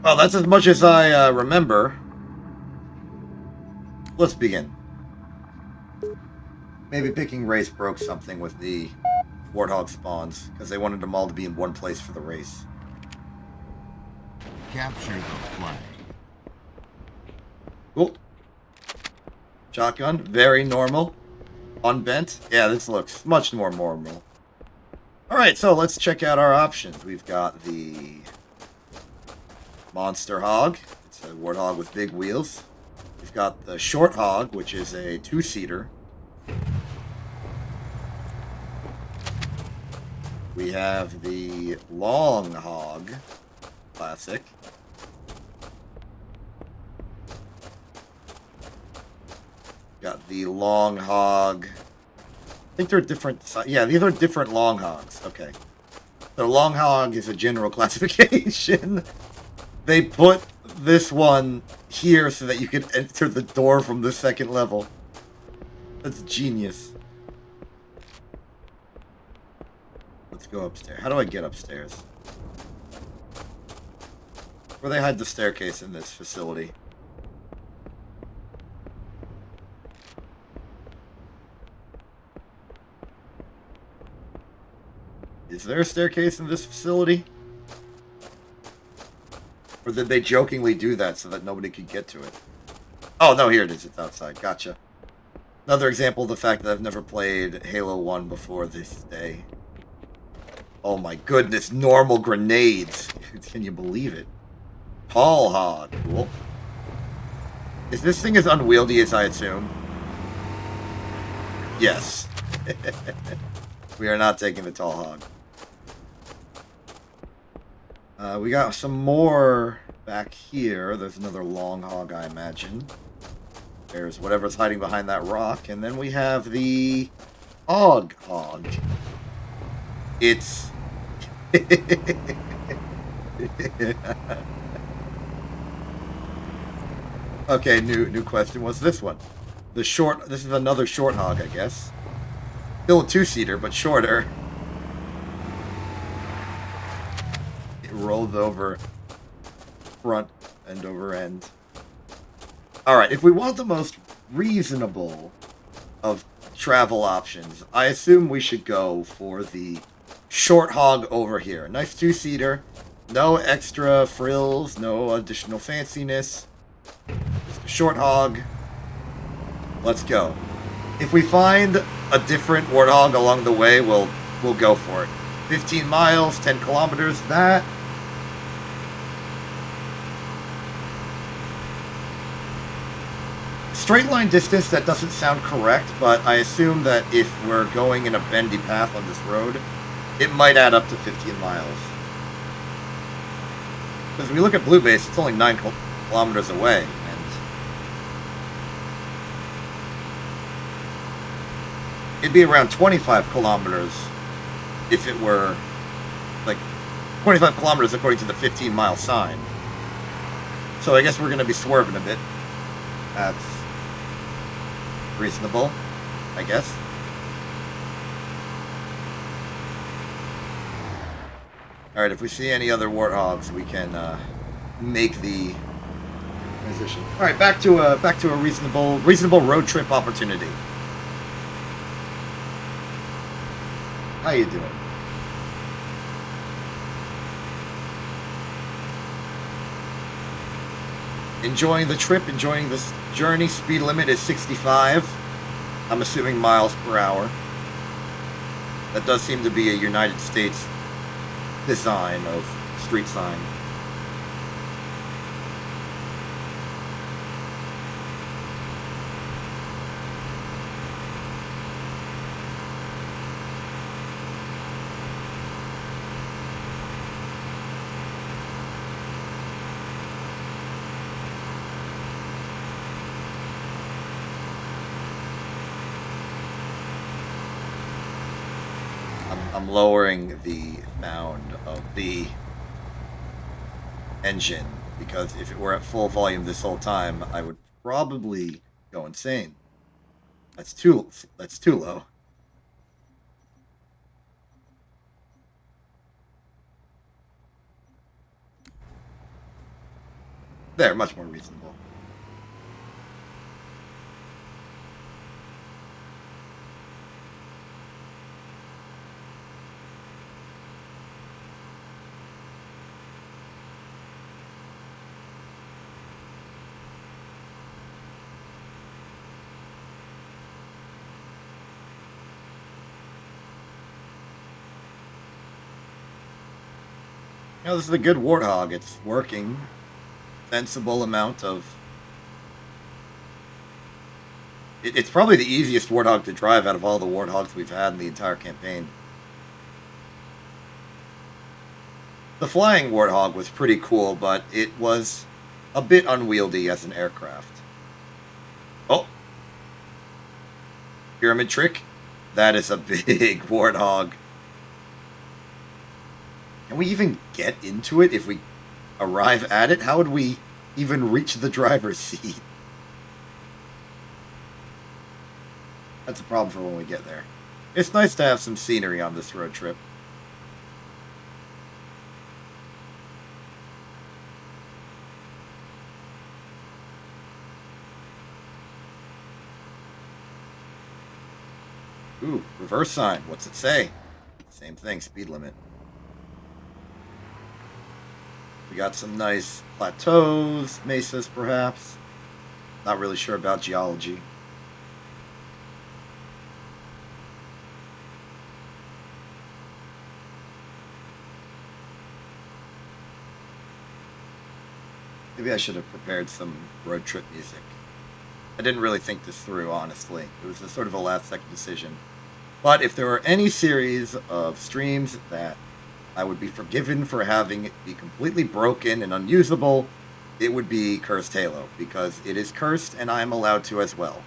Well, that's as much as I remember. Let's begin. Maybe picking race broke something with the Warthog spawns, because they wanted them all to be in one place for the race. Capture the flag. Cool. Shotgun, very normal. Unbent. Yeah, this looks much more normal. Alright, so let's check out our options. We've got the Monster Hog. It's a Warthog with big wheels. We've got the Short Hog, which is a 2-seater. We have the Long Hog, classic. Got the Long Hog. I think they're different. Yeah, these are different Long Hogs. Okay. The Long Hog is a general classification. They put this one here so that you can enter the door from the second level. That's genius. Let's go upstairs. How do I get upstairs? Where they hide the staircase in this facility. Is there a staircase in this facility? Or did they jokingly do that so that nobody could get to it? Oh, no, here it is. It's outside. Gotcha. Another example of the fact that I've never played Halo 1 before this day. Oh my goodness, normal grenades. Can you believe it? Tall hog. Cool. Is this thing as unwieldy as I assume? Yes. We are not taking the tall hog. We got some more back here. There's another long hog, I imagine. There's whatever's hiding behind that rock. And then we have the hog. It's... Okay, new question. What's this one? This is another short hog, I guess. Still a two-seater, but shorter. It rolls over front and over end. Alright, if we want the most reasonable of travel options, I assume we should go for the short hog over here. A nice two-seater. No extra frills, no additional fanciness. Just a short hog. Let's go. If we find a different Warthog along the way, we'll go for it. 15 miles, 10 kilometers, that... Straight line distance, that doesn't sound correct, but I assume that if we're going in a bendy path on this road, it might add up to 15 miles. Because when we look at Blue Base, it's only 9 kilometers away, and it'd be around 25 kilometers if it were, like, 25 kilometers according to the 15-mile sign. So I guess we're going to be swerving a bit. That's reasonable, I guess. Alright, if we see any other Warthogs, we can make the transition. Alright, back to a reasonable road trip opportunity. How you doing? Enjoying the trip, enjoying this journey. Speed limit is 65. I'm assuming miles per hour. That does seem to be a United States design of street sign. I'm lowering the sound of the engine because if it were at full volume this whole time, I would probably go insane. That's too low. There, much more reasonable. You know, this is a good Warthog. It's working. Sensible amount of... It's probably the easiest Warthog to drive out of all the Warthogs we've had in the entire campaign. The flying Warthog was pretty cool, but it was a bit unwieldy as an aircraft. Oh! Pyramid trick? That is a big Warthog. Can we even get into it if we arrive at it? How would we even reach the driver's seat? That's a problem for when we get there. It's nice to have some scenery on this road trip. Ooh, reverse sign. What's it say? Same thing, speed limit. We got some nice plateaus, mesas perhaps. Not really sure about geology. Maybe I should have prepared some road trip music. I didn't really think this through, honestly. It was a sort of a last-second decision. But if there were any series of streams that I would be forgiven for having it be completely broken and unusable, it would be Cursed Halo, because it is cursed and I am allowed to as well.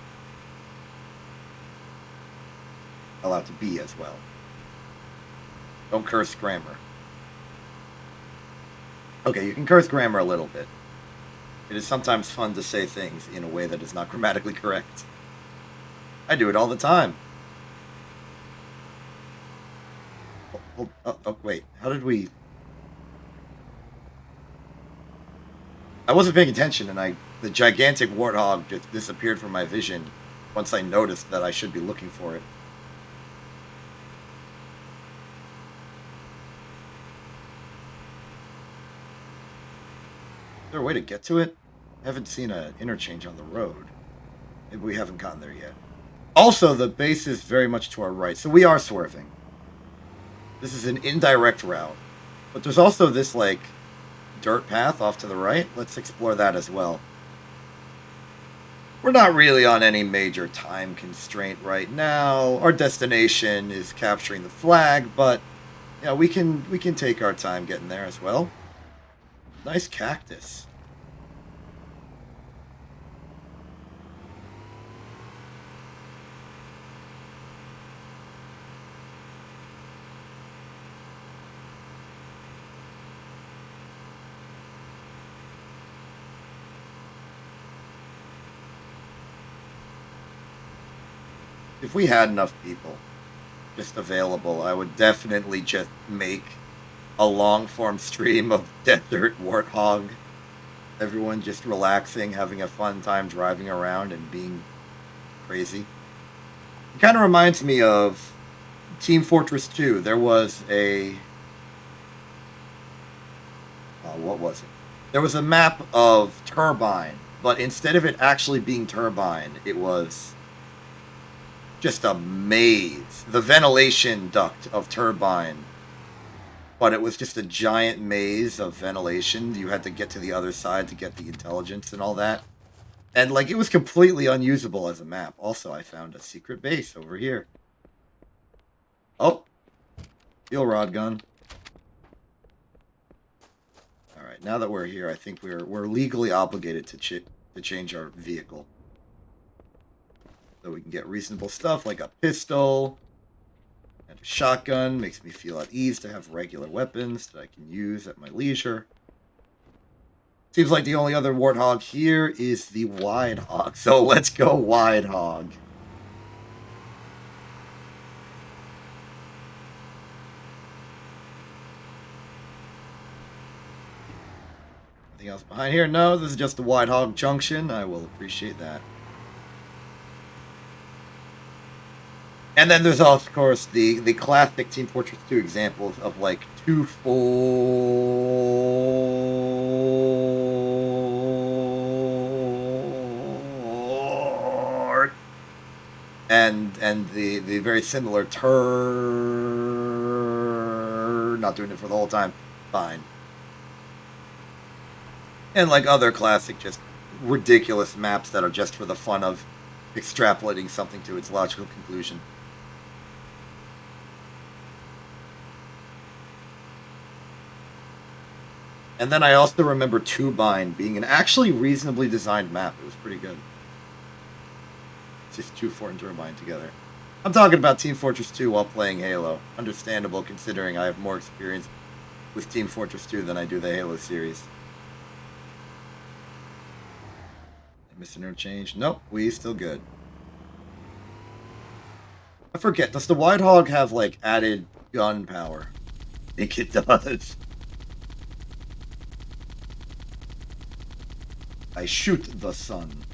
Allowed to be as well. Don't curse grammar. Okay, you can curse grammar a little bit. It is sometimes fun to say things in a way that is not grammatically correct. I do it all the time. Oh, wait. How did we... I wasn't paying attention, and the gigantic Warthog just disappeared from my vision once I noticed that I should be looking for it. Is there a way to get to it? I haven't seen an interchange on the road. Maybe we haven't gotten there yet. Also, the base is very much to our right, so we are swerving. This is an indirect route. But there's also this, like, dirt path off to the right. Let's explore that as well. We're not really on any major time constraint right now. Our destination is capturing the flag, but yeah, we can take our time getting there as well. Nice cactus. If we had enough people just available, I would definitely just make a long-form stream of Desert Warthog. Everyone just relaxing, having a fun time driving around and being crazy. It kind of reminds me of Team Fortress 2. There was a... what was it? There was a map of Turbine, but instead of it actually being Turbine, it was just a maze. The ventilation duct of Turbine. But it was just a giant maze of ventilation. You had to get to the other side to get the intelligence and all that. And, like, it was completely unusable as a map. Also, I found a secret base over here. Oh. Steel rod gun. Alright, now that we're here, I think we're legally obligated to change our vehicle. So we can get reasonable stuff like a pistol and a shotgun. Makes me feel at ease to have regular weapons that I can use at my leisure. Seems like the only other Warthog here is the Wide Hog. So let's go Wide Hog. Anything else behind here? No, this is just the Wide Hog Junction. I will appreciate that. And then there's, of course, the classic Team Fortress 2 examples of, like, 2 4 and the very similar not doing it for the whole time. Fine. And, like, other classic, just ridiculous maps that are just for the fun of extrapolating something to its logical conclusion. And then I also remember Turbine being an actually reasonably designed map. It was pretty good. It's just 2, 4, and Turbine together. I'm talking about Team Fortress 2 while playing Halo. Understandable considering I have more experience with Team Fortress 2 than I do the Halo series. I missed an interchange. Nope, we still good. I forget, does the Wide Hog have, like, added gun power? I think it does. I shoot the sun.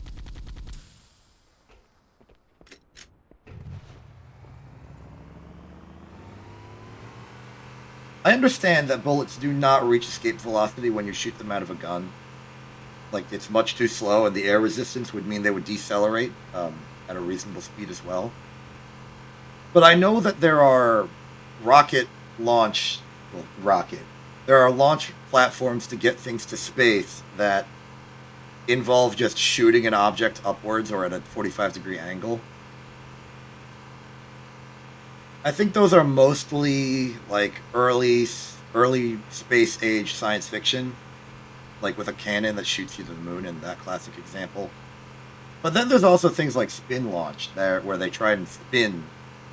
I understand that bullets do not reach escape velocity when you shoot them out of a gun. Like, it's much too slow, and the air resistance would mean they would decelerate at a reasonable speed as well. But I know that there are rocket. There are launch platforms to get things to space that involve just shooting an object upwards or at a 45-degree angle. I think those are mostly like early space age science fiction, like with a cannon that shoots you to the moon, in that classic example. But then there's also things like spin launch, there where they try and spin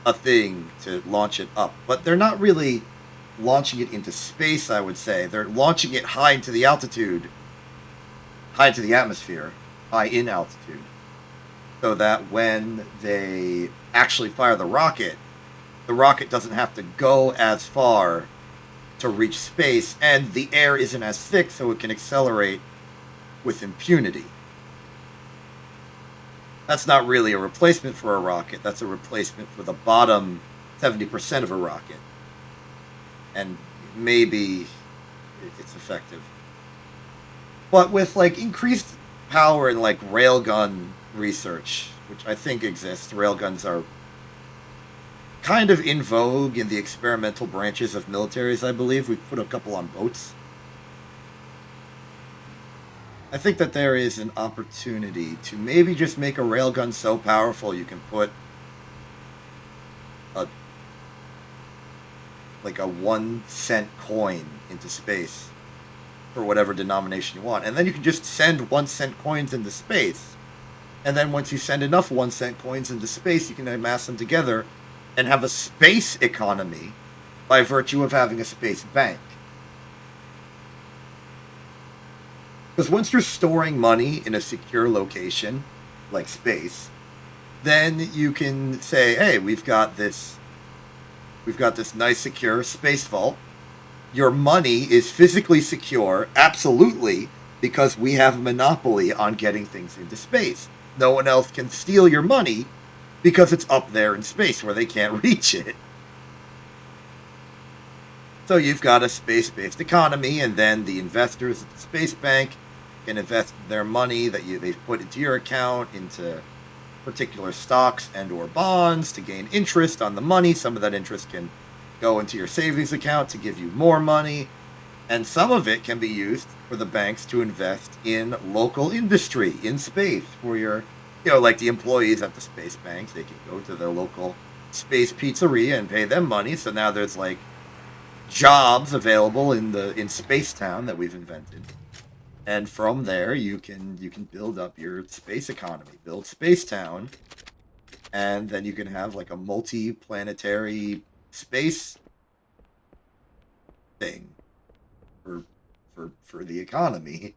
a thing to launch it up, but they're not really launching it into space. I would say they're launching it high into the altitude, high into the atmosphere, high in altitude, so that when they actually fire the rocket doesn't have to go as far to reach space, and the air isn't as thick, so it can accelerate with impunity. That's not really a replacement for a rocket. That's a replacement for the bottom 70% of a rocket. And maybe it's effective. But with like increased power in like railgun research, which I think exists, railguns are kind of in vogue in the experimental branches of militaries, I believe. We've put a couple on boats. I think that there is an opportunity to maybe just make a railgun so powerful you can put a 1-cent coin into space for whatever denomination you want. And then you can just send 1-cent coins into space. And then once you send enough 1-cent coins into space, you can amass them together and have a space economy by virtue of having a space bank. Because once you're storing money in a secure location, like space, then you can say, hey, we've got this nice secure space vault. Your money is physically secure, absolutely, because we have a monopoly on getting things into space. No one else can steal your money because it's up there in space where they can't reach it. So you've got a space-based economy, and then the investors at the space bank can invest their money that they've put into your account into particular stocks and or bonds to gain interest on the money. Some of that interest can go into your savings account to give you more money, and some of it can be used for the banks to invest in local industry in space for your, like the employees at the space banks. They can go to their local space pizzeria and pay them money. So now there's like jobs available in Space Town that we've invented. And from there, you can build up your space economy, build Space Town, and then you can have like a multi-planetary space thing for the economy.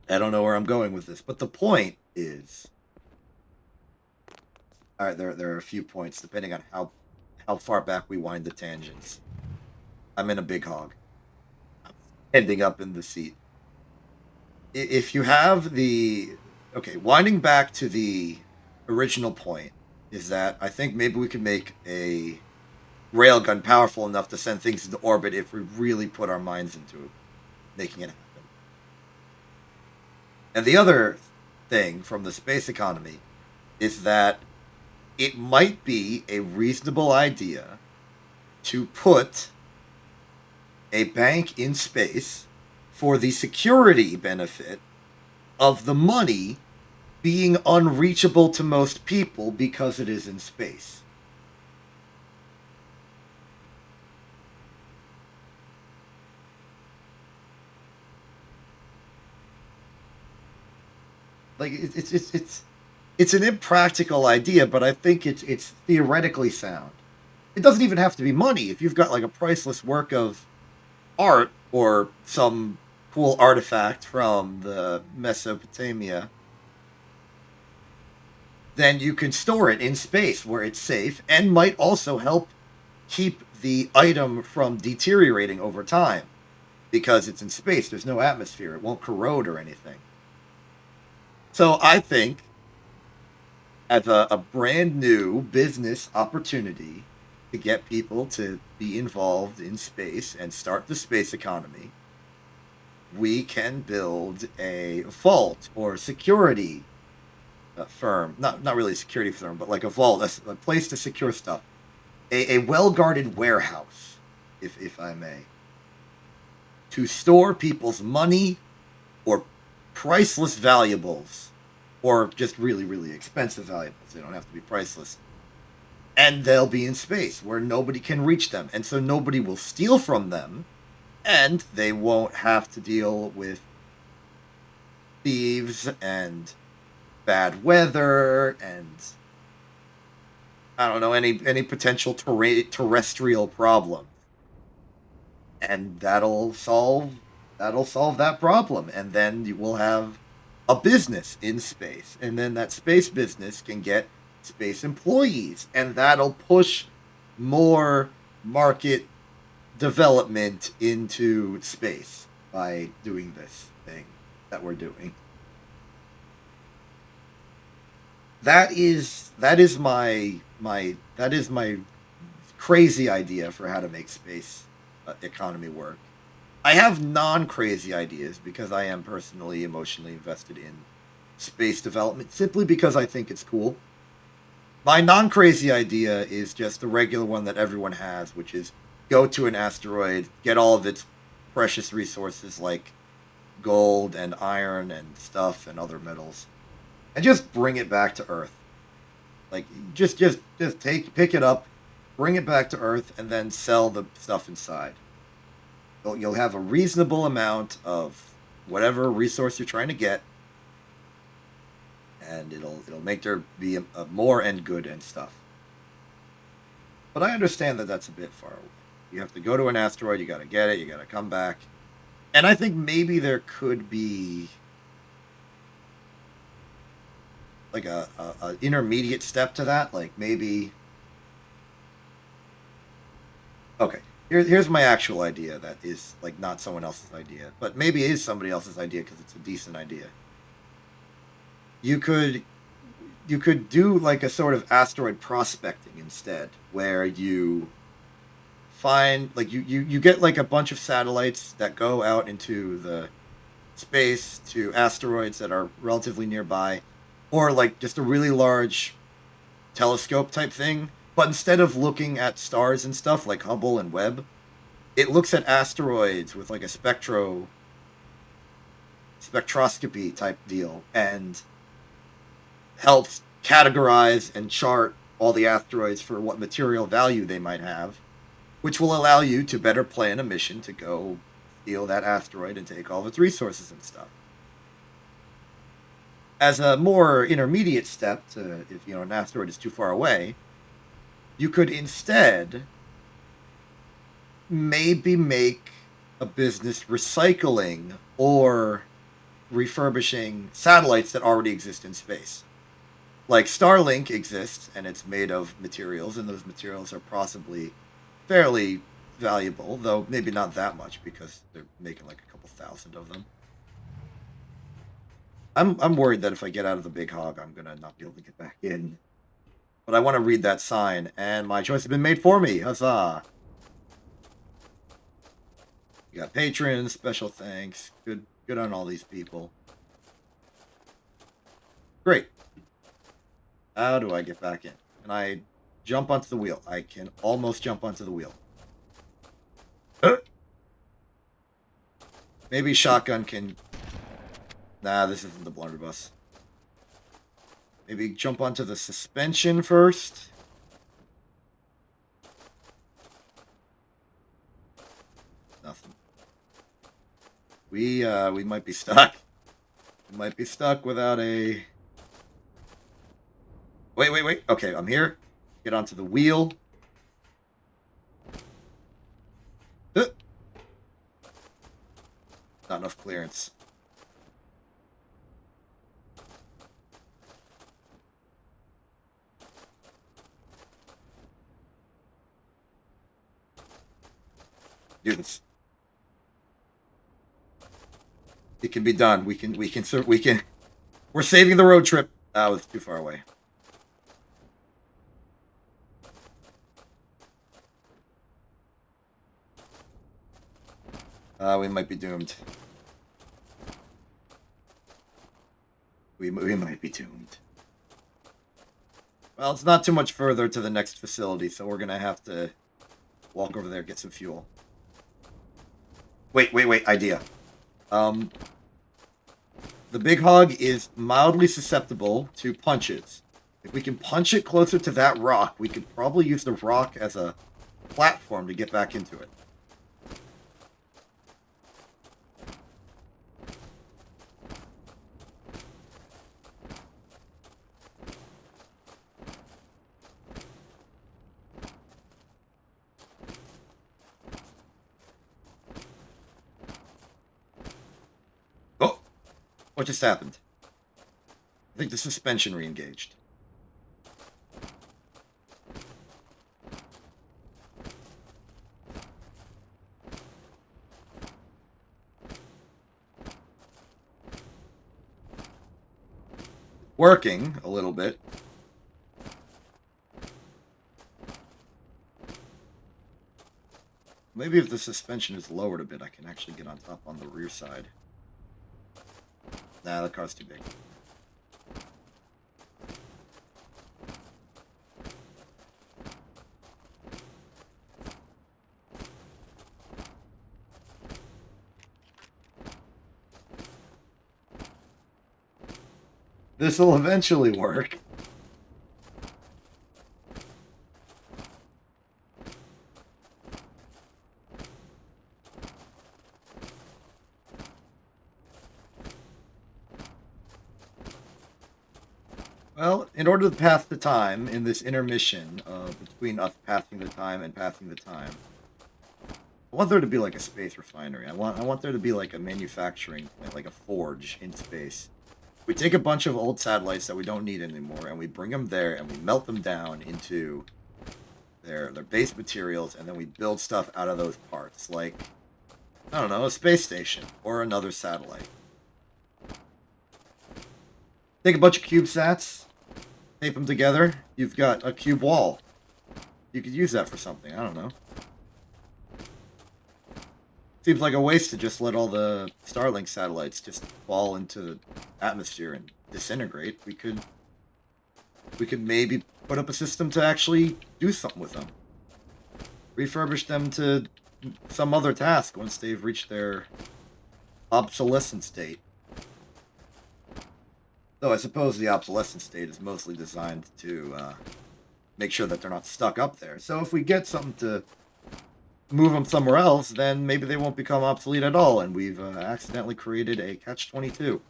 I don't know where I'm going with this, but the point is, all right, there are a few points depending on how far back we wind the tangents. I'm in a big hog. Ending up in the seat. If you have winding back to the original point, is that I think maybe we could make a railgun powerful enough to send things into orbit if we really put our minds into it, making it happen. And the other thing from the space economy is that it might be a reasonable idea to put a bank in space for the security benefit of the money being unreachable to most people because it is in space. Like it's an impractical idea, but I think it's theoretically sound. It doesn't even have to be money. If you've got like a priceless work of art or some cool artifact from the Mesopotamia, then you can store it in space where it's safe and might also help keep the item from deteriorating over time because it's in space. There's no atmosphere. It won't corrode or anything. So I think as a brand new business opportunity to to get people to be involved in space and start the space economy, we can build a vault or security firm. Not really a security firm, but like a vault, a place to secure stuff. A well-guarded warehouse, if I may. To store people's money or priceless valuables, or just really, really expensive valuables. They don't have to be priceless. And they'll be in space where nobody can reach them. And so nobody will steal from them. And they won't have to deal with thieves and bad weather and, I don't know, any potential terrestrial problem. And that'll solve that problem. And then you will have a business in space. And then that space business can get space employees. And that'll push more market development into space by doing this thing that we're doing. That is my crazy idea for how to make space economy work. I have non-crazy ideas because I am personally emotionally invested in space development simply because I think it's cool. My non-crazy idea is just the regular one that everyone has, which is go to an asteroid, get all of its precious resources like gold and iron and stuff and other metals, and just bring it back to Earth. Like, just pick it up, bring it back to Earth, and then sell the stuff inside. You'll have a reasonable amount of whatever resource you're trying to get, and it'll make there be a more and good and stuff. But I understand that that's a bit far away. You have to go to an asteroid, you gotta get it, you gotta come back. And I think maybe there could be like a intermediate step to that, like maybe... Okay, here's my actual idea that is like not someone else's idea, but maybe it is somebody else's idea because it's a decent idea. You could do like a sort of asteroid prospecting instead, where you find, like, you get like a bunch of satellites that go out into the space to asteroids that are relatively nearby, or like just a really large telescope type thing, but instead of looking at stars and stuff like Hubble and Webb, it looks at asteroids with like a spectroscopy type deal and helps categorize and chart all the asteroids for what material value they might have, which will allow you to better plan a mission to go steal that asteroid and take all of its resources and stuff. As a more intermediate step to, if an asteroid is too far away, you could instead maybe make a business recycling or refurbishing satellites that already exist in space. Like Starlink exists, and it's made of materials, and those materials are possibly fairly valuable, though maybe not that much because they're making like a couple thousand of them. I'm worried that if I get out of the big hog, I'm gonna not be able to get back in. But I want to read that sign, and my choice has been made for me. Huzzah! You got patrons, special thanks. Good on all these people. Great. How do I get back in? Can I jump onto the wheel? I can almost jump onto the wheel. Maybe shotgun can... Nah, this isn't the blunderbuss. Maybe jump onto the suspension first. Nothing. We might be stuck. We might be stuck without a... Wait. Okay, I'm here. Get onto the wheel. Not enough clearance. Do this. It can be done. We're saving the road trip. That was too far away. We might be doomed. We might be doomed. Well, it's not too much further to the next facility, so we're gonna have to walk over there, get some fuel. Wait, idea. The big hog is mildly susceptible to punches. If we can punch it closer to that rock, we could probably use the rock as a platform to get back into it. Oh! What just happened? I think the suspension re-engaged. Working a little bit. Maybe if the suspension is lowered a bit, I can actually get on top on the rear side. Nah, the car's too big. This will eventually work. Well, in order to pass the time in this intermission between us passing the time and passing the time, I want there to be like a space refinery. I want there to be like a manufacturing plant, like a forge in space. We take a bunch of old satellites that we don't need anymore, and we bring them there, and we melt them down into their base materials, and then we build stuff out of those parts, like, I don't know, a space station or another satellite. Take a bunch of CubeSats, tape them together, you've got a cube wall. You could use that for something, I don't know. Seems like a waste to just let all the Starlink satellites just fall into the atmosphere and disintegrate. We could maybe put up a system to actually do something with them. Refurbish them to some other task once they've reached their obsolescent state. Though I suppose the obsolescent state is mostly designed to make sure that they're not stuck up there. So if we get something to move them somewhere else, then maybe they won't become obsolete at all, and we've accidentally created a catch-22.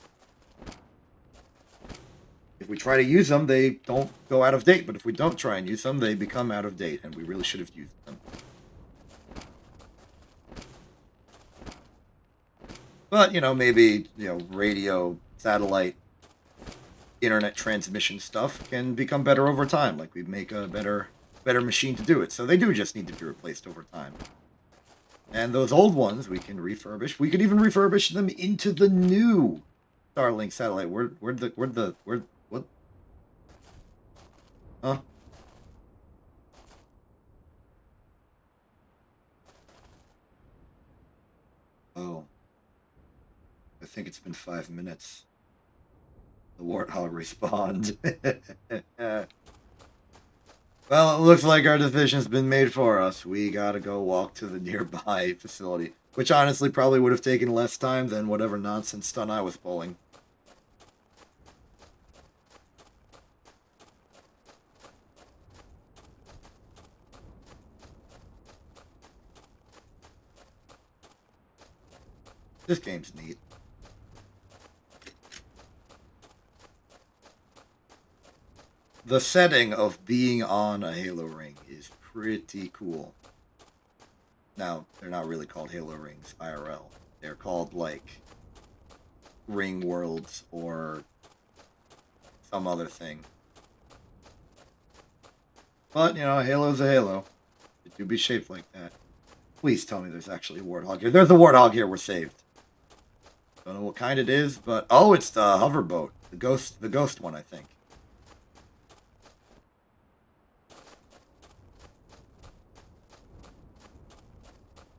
If we try to use them, they don't go out of date, but if we don't try and use them, they become out of date, and we really should have used them. But, you know, maybe, you know, radio, satellite, internet transmission stuff can become better over time, like we make a better machine to do it. So they do just need to be replaced over time. And those old ones we can refurbish. We could even refurbish them into the new Starlink satellite. What? Huh? Oh. I think it's been 5 minutes. The Warthog respawned. Well, it looks like our decision's been made for us. We gotta go walk to the nearby facility. Which honestly probably would have taken less time than whatever nonsense stunt I was pulling. This game's neat. The setting of being on a Halo ring is pretty cool. Now, they're not really called Halo rings IRL. They're called, like, Ring Worlds or some other thing. But, you know, Halo's a Halo. It do be shaped like that. Please tell me there's actually a Warthog here. There's a Warthog here. We're saved. Don't know what kind it is, but... Oh, it's the hoverboat. The ghost one, I think.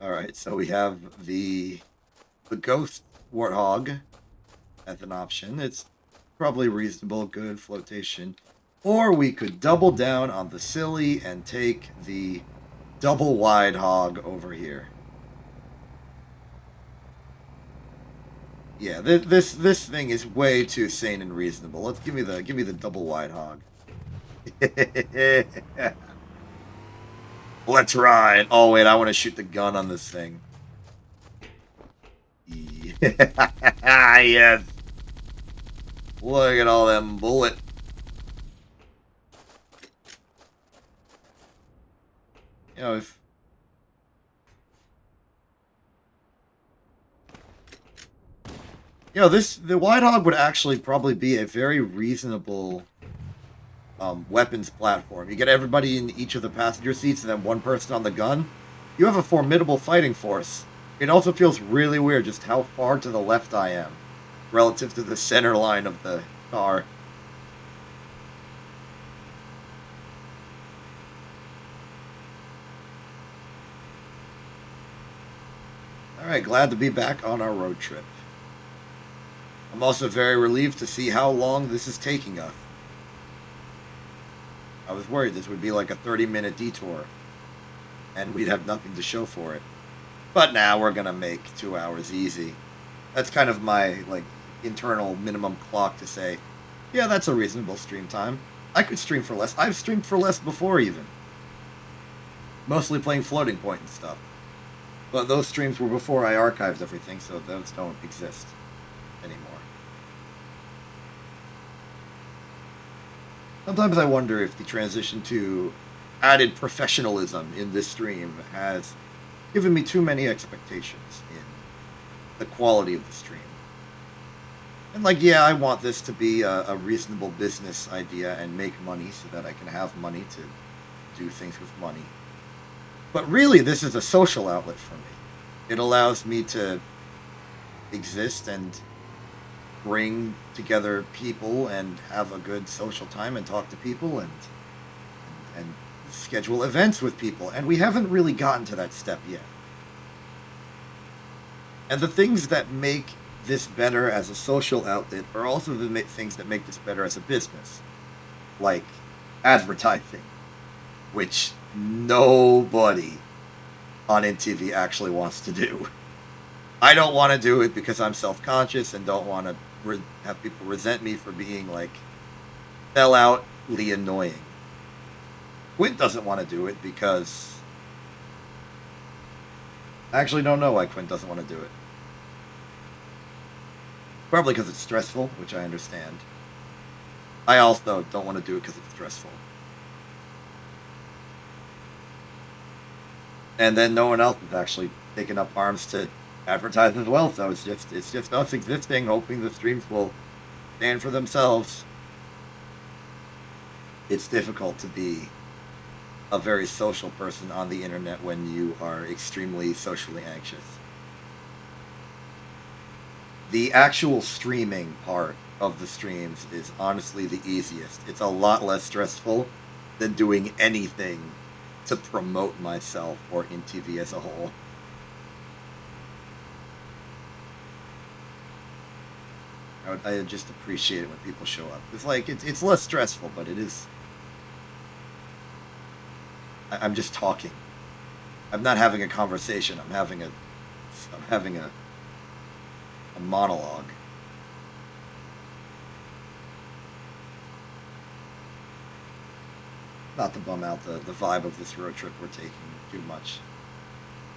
Alright, so we have the ghost Warthog as an option. It's probably reasonable, good flotation. Or we could double down on the silly and take the double wide hog over here. Yeah, this thing is way too sane and reasonable. Let's give me the double wide hog. Let's ride. Oh wait, I want to shoot the gun on this thing. Yes. Look at all them bullets. You know, if the Wide Hog would actually probably be a very reasonable weapons platform. You get everybody in each of the passenger seats and then one person on the gun. You have a formidable fighting force. It also feels really weird just how far to the left I am relative to the center line of the car. Alright, glad to be back on our road trip. I'm also very relieved to see how long this is taking us. I was worried this would be like a 30-minute detour, and we'd have nothing to show for it. But now we're gonna make 2 hours easy. That's kind of my, internal minimum clock to say, yeah, that's a reasonable stream time. I could stream for less. I've streamed for less before, even. Mostly playing Floating Point and stuff. But those streams were before I archived everything, so those don't exist anymore. Sometimes I wonder if the transition to added professionalism in this stream has given me too many expectations in the quality of the stream. And yeah, I want this to be a reasonable business idea and make money so that I can have money to do things with money. But really, this is a social outlet for me. It allows me to exist and bring together people and have a good social time and talk to people and schedule events with people. And we haven't really gotten to that step yet. And the things that make this better as a social outlet are also the things that make this better as a business. Like advertising, which nobody on NTV actually wants to do. I don't want to do it because I'm self-conscious and don't want to have people resent me for being selloutly annoying. Quint doesn't want to do it because I actually don't know why Quint doesn't want to do it. Probably because it's stressful, which I understand. I also don't want to do it because it's stressful. And then no one else is actually taking up arms to advertise as well, so it's just us existing, hoping the streams will stand for themselves. It's difficult to be a very social person on the internet when you are extremely socially anxious. The actual streaming part of the streams is honestly the easiest. It's a lot less stressful than doing anything to promote myself or NTV as a whole. I just appreciate it when people show up. It's less stressful, but it is. I'm just talking. I'm not having a conversation. I'm having a monologue. Not to bum out the vibe of this road trip we're taking too much.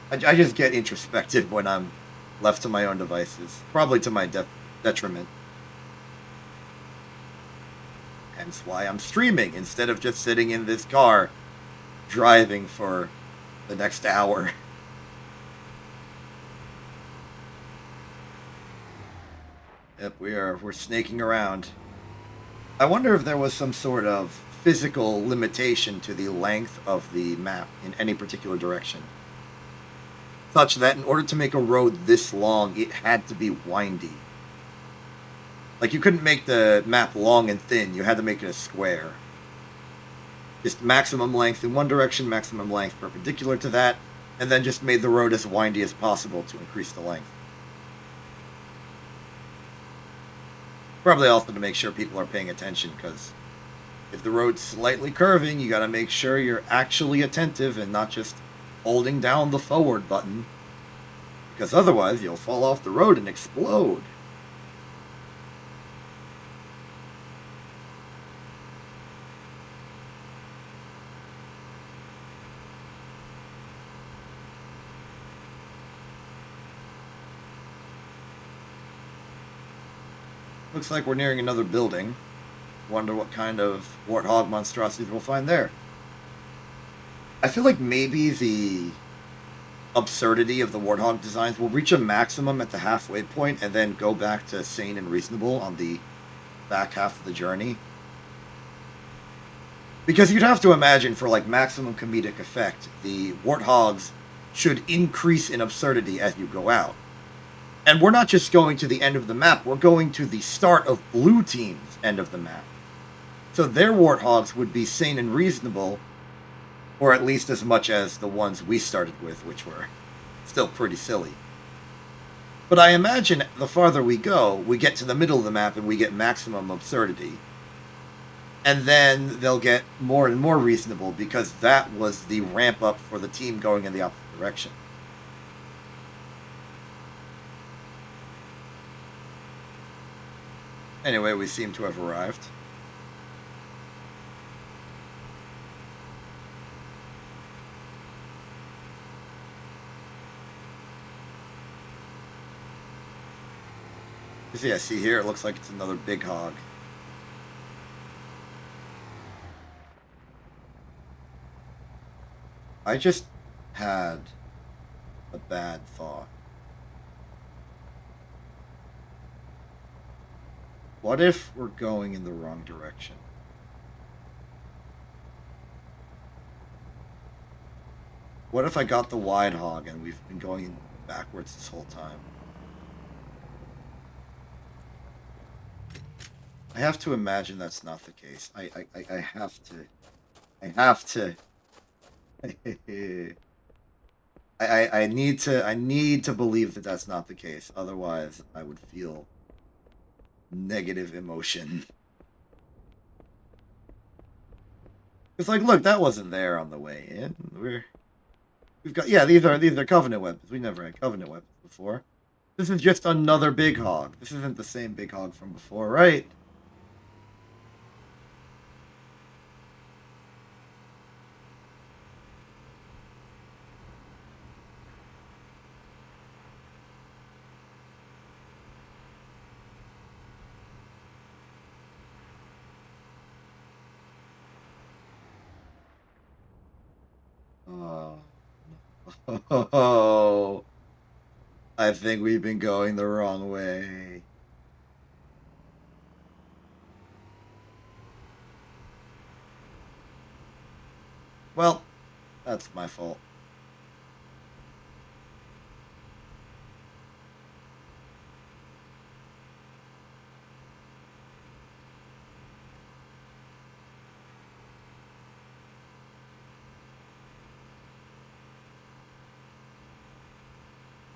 I just get introspective when I'm left to my own devices. Probably to my detriment. Hence why I'm streaming instead of just sitting in this car driving for the next hour. Yep, we're snaking around. I wonder if there was some sort of physical limitation to the length of the map in any particular direction, such that in order to make a road this long, it had to be windy. You couldn't make the map long and thin, you had to make it a square. Just maximum length in one direction, maximum length perpendicular to that, and then just made the road as windy as possible to increase the length. Probably also to make sure people are paying attention, because if the road's slightly curving, you gotta make sure you're actually attentive and not just holding down the forward button, because otherwise you'll fall off the road and explode. Looks like we're nearing another building. Wonder what kind of Warthog monstrosities we'll find there. I feel like maybe the absurdity of the Warthog designs will reach a maximum at the halfway point and then go back to sane and reasonable on the back half of the journey. Because you'd have to imagine, for like maximum comedic effect, the Warthogs should increase in absurdity as you go out. And we're not just going to the end of the map, we're going to the start of Blue Team's end of the map. So their Warthogs would be sane and reasonable, or at least as much as the ones we started with, which were still pretty silly. But I imagine the farther we go, we get to the middle of the map and we get maximum absurdity. And then they'll get more and more reasonable, because that was the ramp up for the team going in the opposite direction. Anyway, we seem to have arrived. You see, I see here, it looks like it's another big hog. I just had a bad thought. What if we're going in the wrong direction? What if I got the wide hog and we've been going backwards this whole time? I have to imagine that's not the case. I have to. I need to believe that that's not the case. Otherwise, I would feel negative emotion. It's like, look, that wasn't there on the way in. We've got, yeah, these are Covenant weapons. We never had Covenant weapons before. This is just another big hog. This isn't the same big hog from before, right? Oh, I think we've been going the wrong way. Well, that's my fault.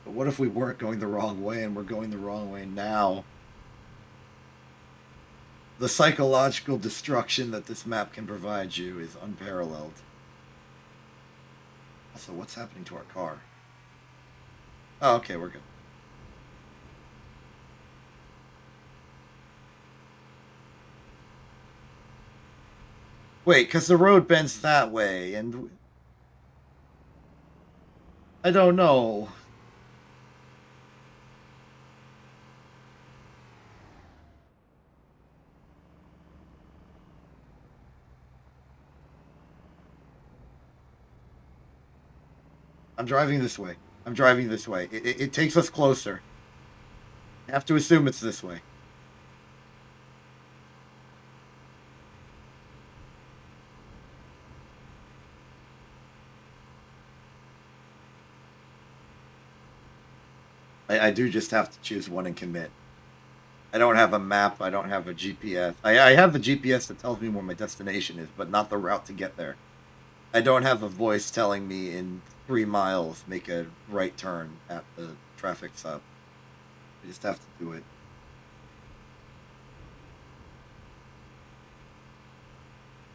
But what if we weren't going the wrong way and we're going the wrong way now? The psychological destruction that this map can provide you is unparalleled. Also, what's happening to our car? Oh, okay, we're good. Wait, because the road bends that way, and I don't know. I'm driving this way. I'm driving this way. It takes us closer. I have to assume it's this way. I do just have to choose one and commit. I don't have a map. I don't have a GPS. I have the GPS that tells me where my destination is, but not the route to get there. I don't have a voice telling me in 3 miles, make a right turn at the traffic stop. We just have to do it.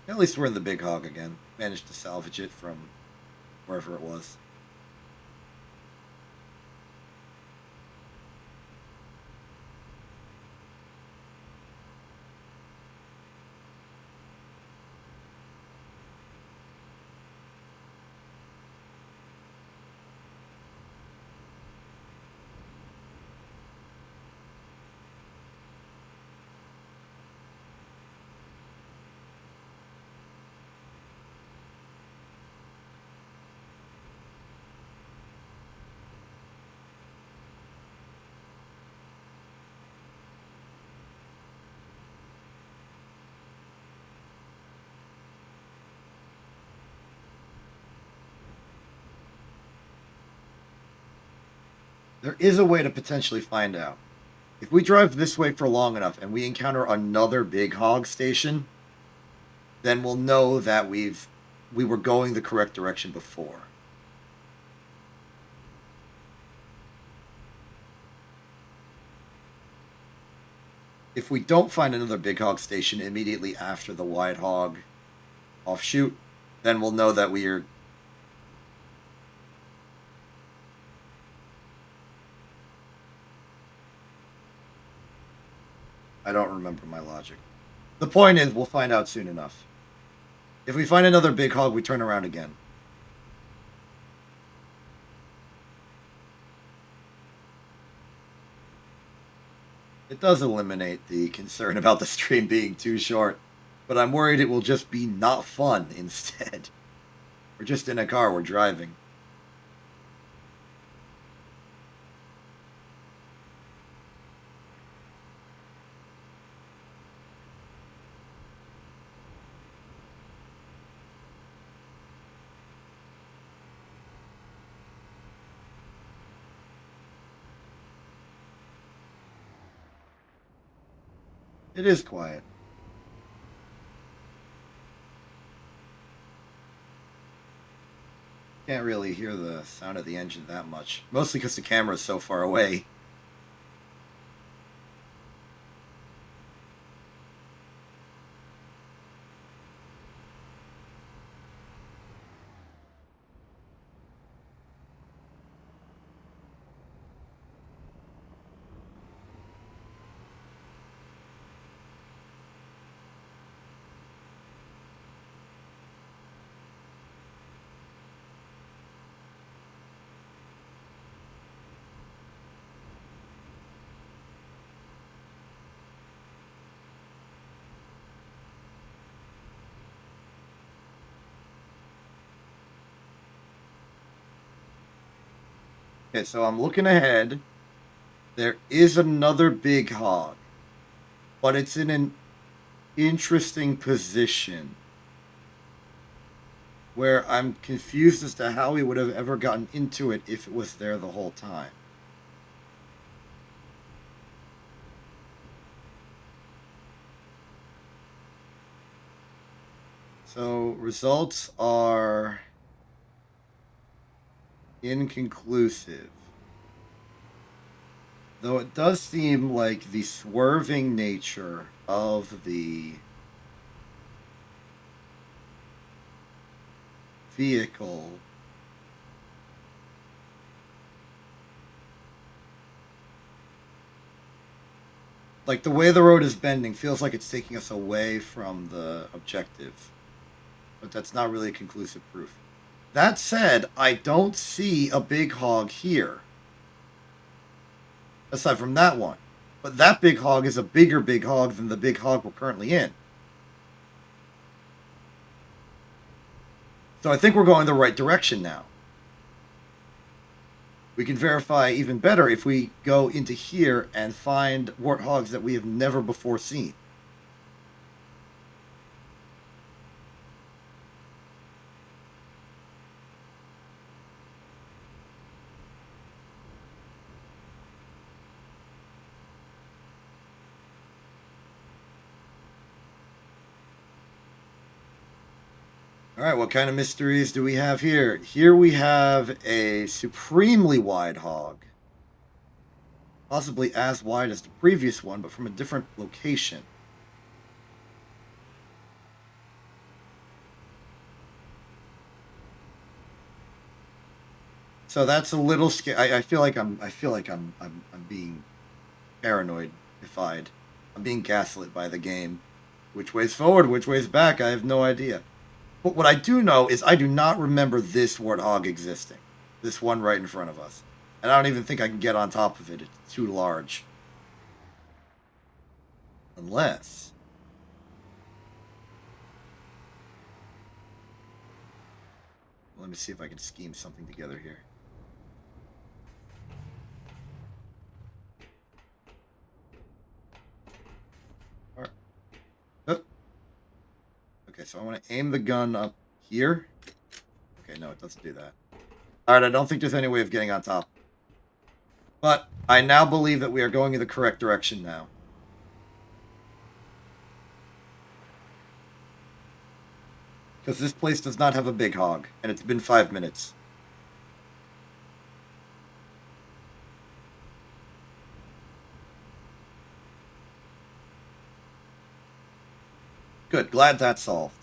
At least we're in the Big Hog again. Managed to salvage it from wherever it was. There is a way to potentially find out. If we drive this way for long enough and we encounter another Big Hog station, then we'll know that we were going the correct direction before. If we don't find another Big Hog station immediately after the Wide Hog offshoot, then we'll know that we are... I don't remember my logic. The point is, we'll find out soon enough. If we find another Big Hog, we turn around again. It does eliminate the concern about the stream being too short, but I'm worried it will just be not fun instead. We're just in a car, we're driving. It is quiet. Can't really hear the sound of the engine that much. Mostly because the camera is so far away. Okay, so I'm looking ahead. There is another Big Hog, but it's in an interesting position where I'm confused as to how he would have ever gotten into it if it was there the whole time. So results are inconclusive. Though it does seem like the swerving nature of the vehicle like the way the road is bending feels like it's taking us away from the objective. But that's not really conclusive proof. That said, I don't see a Big Hog here. Aside from that one. But that Big Hog is a bigger Big Hog than the Big Hog we're currently in. So I think we're going the right direction now. We can verify even better if we go into here and find Warthogs that we have never before seen. All right, what kind of mysteries do we have here? Here we have a supremely wide hog. Possibly as wide as the previous one, but from a different location. So that's a little scary. I feel like I'm being paranoid-ified. I'm being gaslit by the game. Which way's forward, which way's back, I have no idea. But what I do know is I do not remember this Warthog existing. This one right in front of us. And I don't even think I can get on top of it. It's too large. Unless... Let me see if I can scheme something together here. Okay, so I want to aim the gun up here. Okay, no, it doesn't do that. Alright, I don't think there's any way of getting on top. But I now believe that we are going in the correct direction now. Because this place does not have a big hog, and it's been 5 minutes. Good, glad that's solved.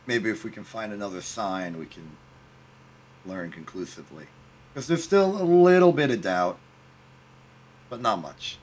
Maybe if we can find another sign, we can learn conclusively. Because there's still a little bit of doubt, but not much.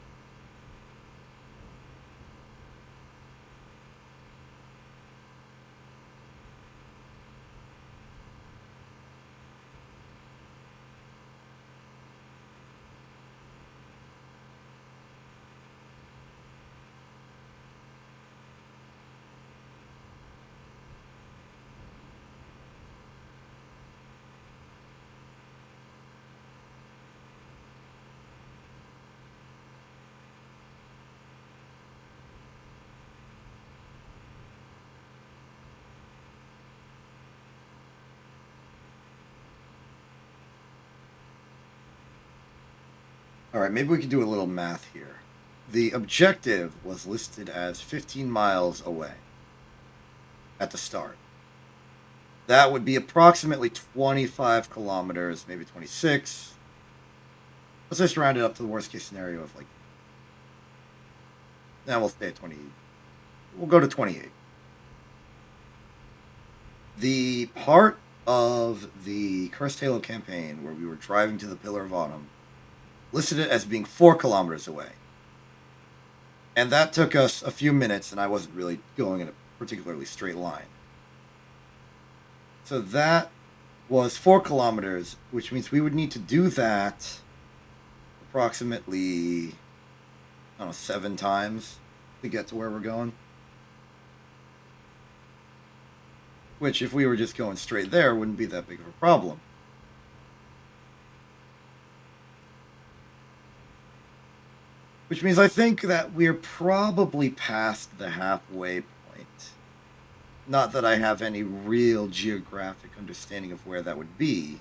Alright, maybe we can do a little math here. The objective was listed as 15 miles away at the start. That would be approximately 25 kilometers, maybe 26. Let's just round it up to the worst case scenario of like... Now we'll stay at 20. We'll go to 28. The part of the Cursed Halo campaign where we were driving to the Pillar of Autumn listed it as being 4 kilometers away. And that took us a few minutes, and I wasn't really going in a particularly straight line. So that was 4 kilometers, which means we would need to do that approximately, I don't know, 7 times to get to where we're going. Which, if we were just going straight there, wouldn't be that big of a problem. Which means I think that we're probably past the halfway point. Not that I have any real geographic understanding of where that would be.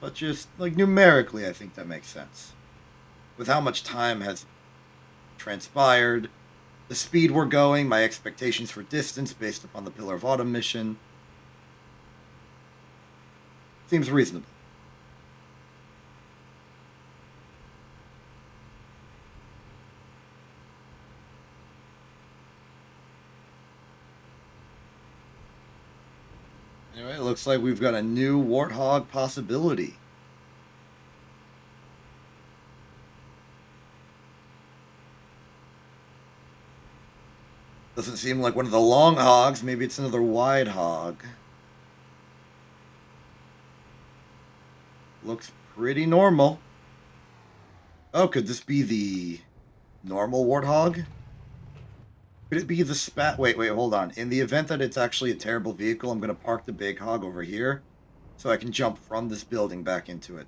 But just, like, numerically, I think that makes sense. With how much time has transpired, the speed we're going, my expectations for distance based upon the Pillar of Autumn mission. Seems reasonable. Anyway, it looks like we've got a new Warthog possibility. Doesn't seem like one of the long hogs. Maybe it's another wide hog. Looks pretty normal. Oh, could this be the normal Warthog? Could it be the spat? Wait, hold on. In the event that it's actually a terrible vehicle, I'm going to park the big hog over here so I can jump from this building back into it.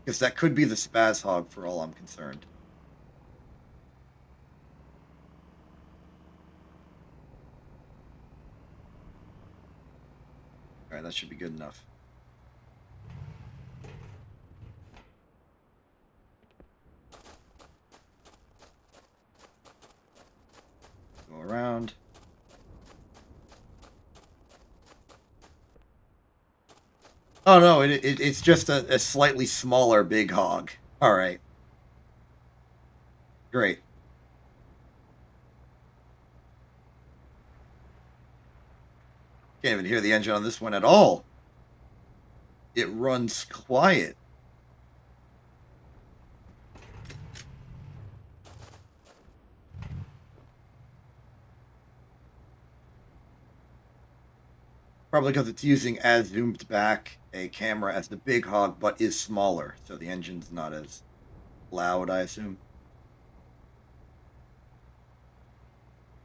Because that could be the spaz hog for all I'm concerned. Alright, that should be good enough. Go around. Oh no, it's just a slightly smaller big hog. Alright. Great. Can't even hear the engine on this one at all. It runs quiet. Probably because it's using as zoomed back a camera as the big hog, but is smaller, so the engine's not as loud, I assume.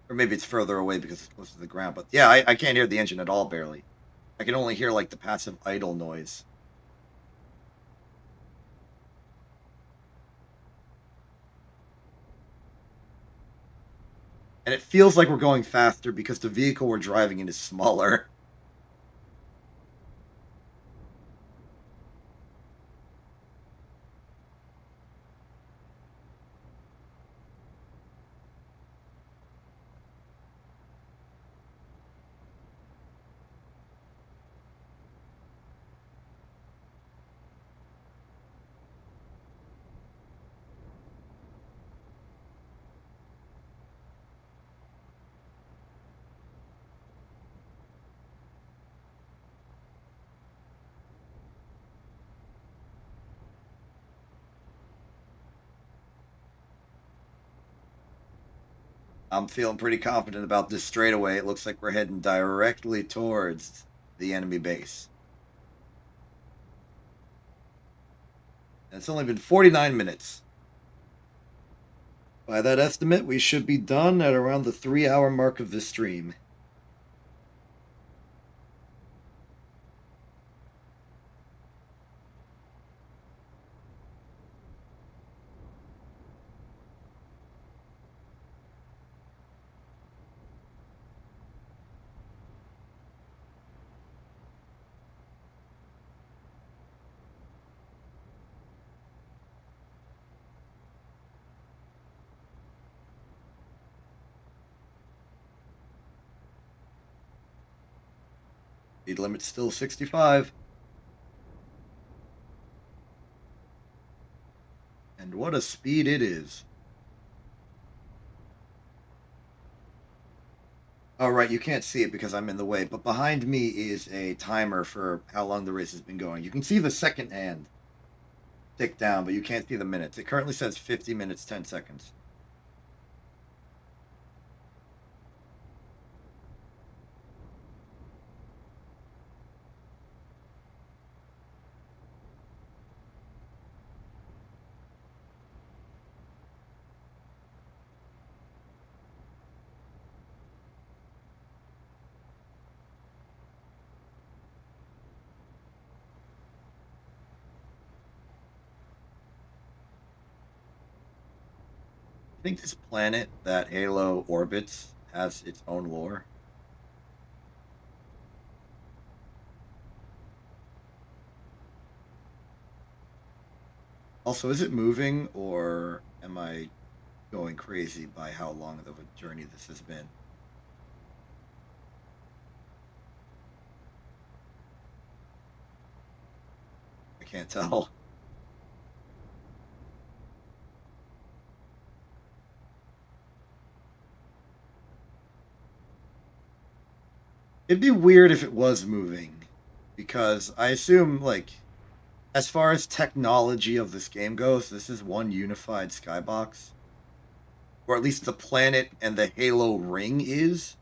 Or maybe it's further away because it's close to the ground. But yeah, I can't hear the engine at all, barely. I can only hear, like, the passive idle noise. And it feels like we're going faster because the vehicle we're driving in is smaller. I'm feeling pretty confident about this straightaway. It looks like we're heading directly towards the enemy base. And it's only been 49 minutes. By that estimate, we should be done at around the 3-hour mark of this stream. Speed limit's still 65. And what a speed it is. Oh, right, you can't see it because I'm in the way, but behind me is a timer for how long the race has been going. You can see the second hand tick down, but you can't see the minutes. It currently says 50 minutes, 10 seconds. I think this planet that Halo orbits has its own lore. Also, is it moving, or am I going crazy by how long of a journey this has been? I can't tell. It'd be weird if it was moving, because I assume, like, as far as technology of this game goes, this is one unified skybox. Or at least the planet and the Halo ring is.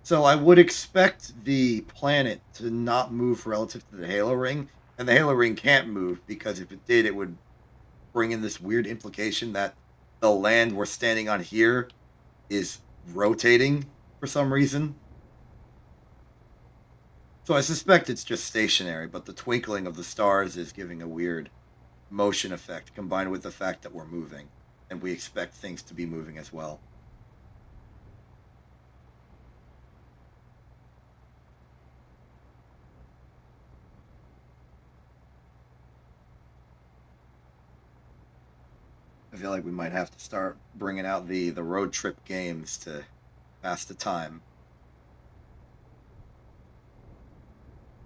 So I would expect the planet to not move relative to the Halo ring, and the Halo ring can't move, because if it did, it would bring in this weird implication that the land we're standing on here is rotating for some reason. So I suspect it's just stationary, but the twinkling of the stars is giving a weird motion effect, combined with the fact that we're moving, and we expect things to be moving as well. I feel like we might have to start bringing out the road trip games to pass the time.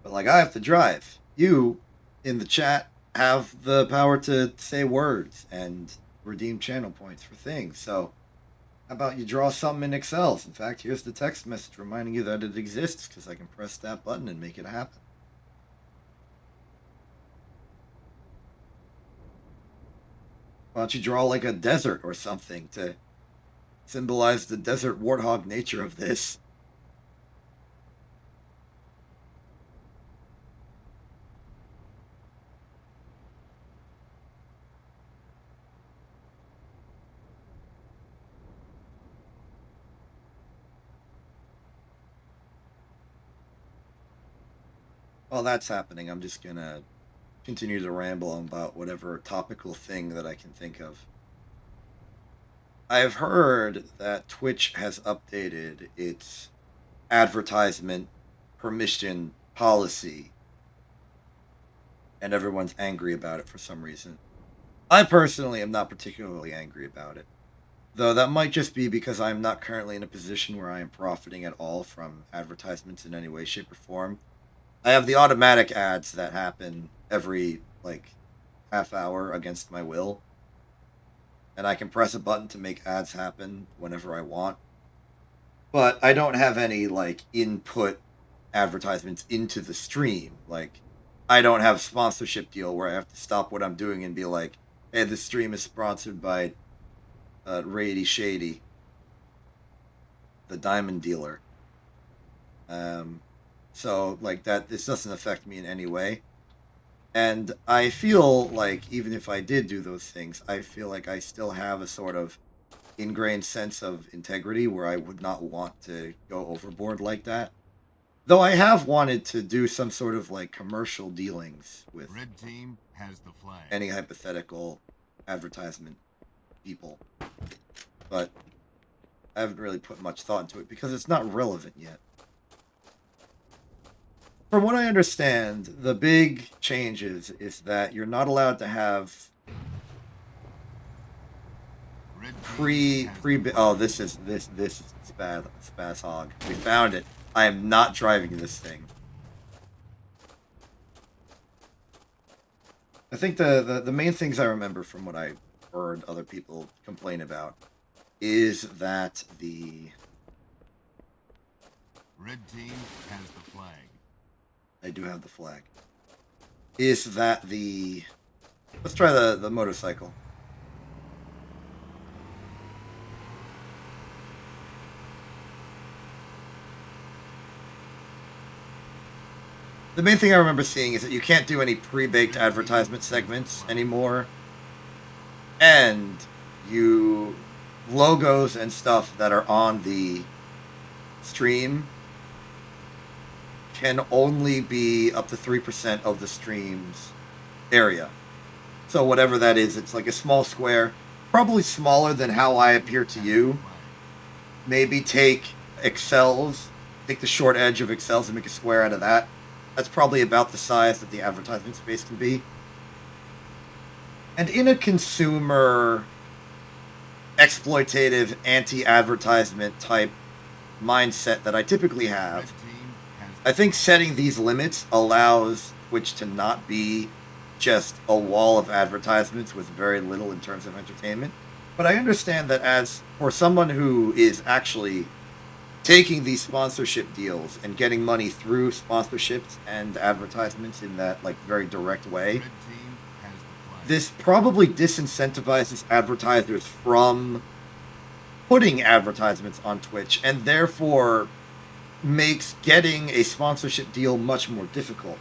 But, like, I have to drive. You, in the chat, have the power to say words and redeem channel points for things. So, how about you draw something in Excel? In fact, here's the text message reminding you that it exists, because I can press that button and make it happen. Why don't you draw, like, a desert or something to symbolize the desert warthog nature of this? While that's happening, I'm just gonna continue to ramble about whatever topical thing that I can think of. I've heard that Twitch has updated its advertisement permission policy, and everyone's angry about it for some reason. I personally am not particularly angry about it, though that might just be because I'm not currently in a position where I am profiting at all from advertisements in any way, shape, or form. I have the automatic ads that happen every, like, half hour against my will. And I can press a button to make ads happen whenever I want. But I don't have any, like, input advertisements into the stream. Like, I don't have a sponsorship deal where I have to stop what I'm doing and be like, hey, this stream is sponsored by Rady Shady, the diamond dealer. So, like, that, this doesn't affect me in any way. And I feel like, even if I did do those things, I feel like I still have a sort of ingrained sense of integrity where I would not want to go overboard like that. Though I have wanted to do some sort of, like, commercial dealings with Red team has the flag. any hypothetical advertisement people. But I haven't really put much thought into it because it's not relevant yet. From what I understand, the big changes is that you're not allowed to have this is Spaz Hog. We found it. I am not driving this thing. I think the main things I remember from what I heard other people complain about is that the Red team has the flag. I do have the flag. Is that the... Let's try the motorcycle. The main thing I remember seeing is that you can't do any pre-baked advertisement segments anymore. And you... logos and stuff that are on the stream can only be up to 3% of the stream's area. So whatever that is, it's like a small square, probably smaller than how I appear to you. Maybe take Excels, take the short edge of Excels and make a square out of that. That's probably about the size that the advertisement space can be. And in a consumer, exploitative, anti-advertisement type mindset that I typically have, I think setting these limits allows Twitch to not be just a wall of advertisements with very little in terms of entertainment. But I understand that as for someone who is actually taking these sponsorship deals and getting money through sponsorships and advertisements in that like very direct way, Red team has the flag. this probably disincentivizes advertisers from putting advertisements on Twitch, and therefore makes getting a sponsorship deal much more difficult.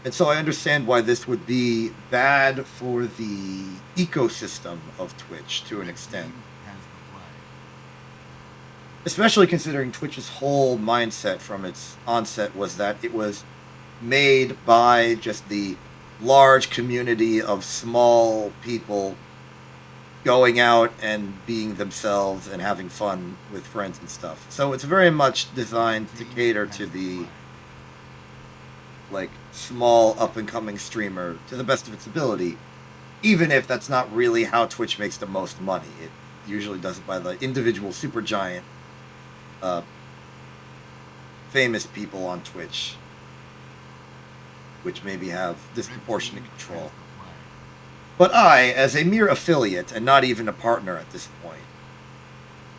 And so I understand why this would be bad for the ecosystem of Twitch to an extent. Team has the flag. Especially considering Twitch's whole mindset from its onset was that it was made by just the large community of small people going out and being themselves and having fun with friends and stuff. So it's very much designed to cater to the like small up and coming streamer to the best of its ability, even if that's not really how Twitch makes the most money. It usually does it by the individual super giant famous people on Twitch, which maybe have disproportionate Red team control. has the flag. But I, as a mere affiliate and not even a partner at this point,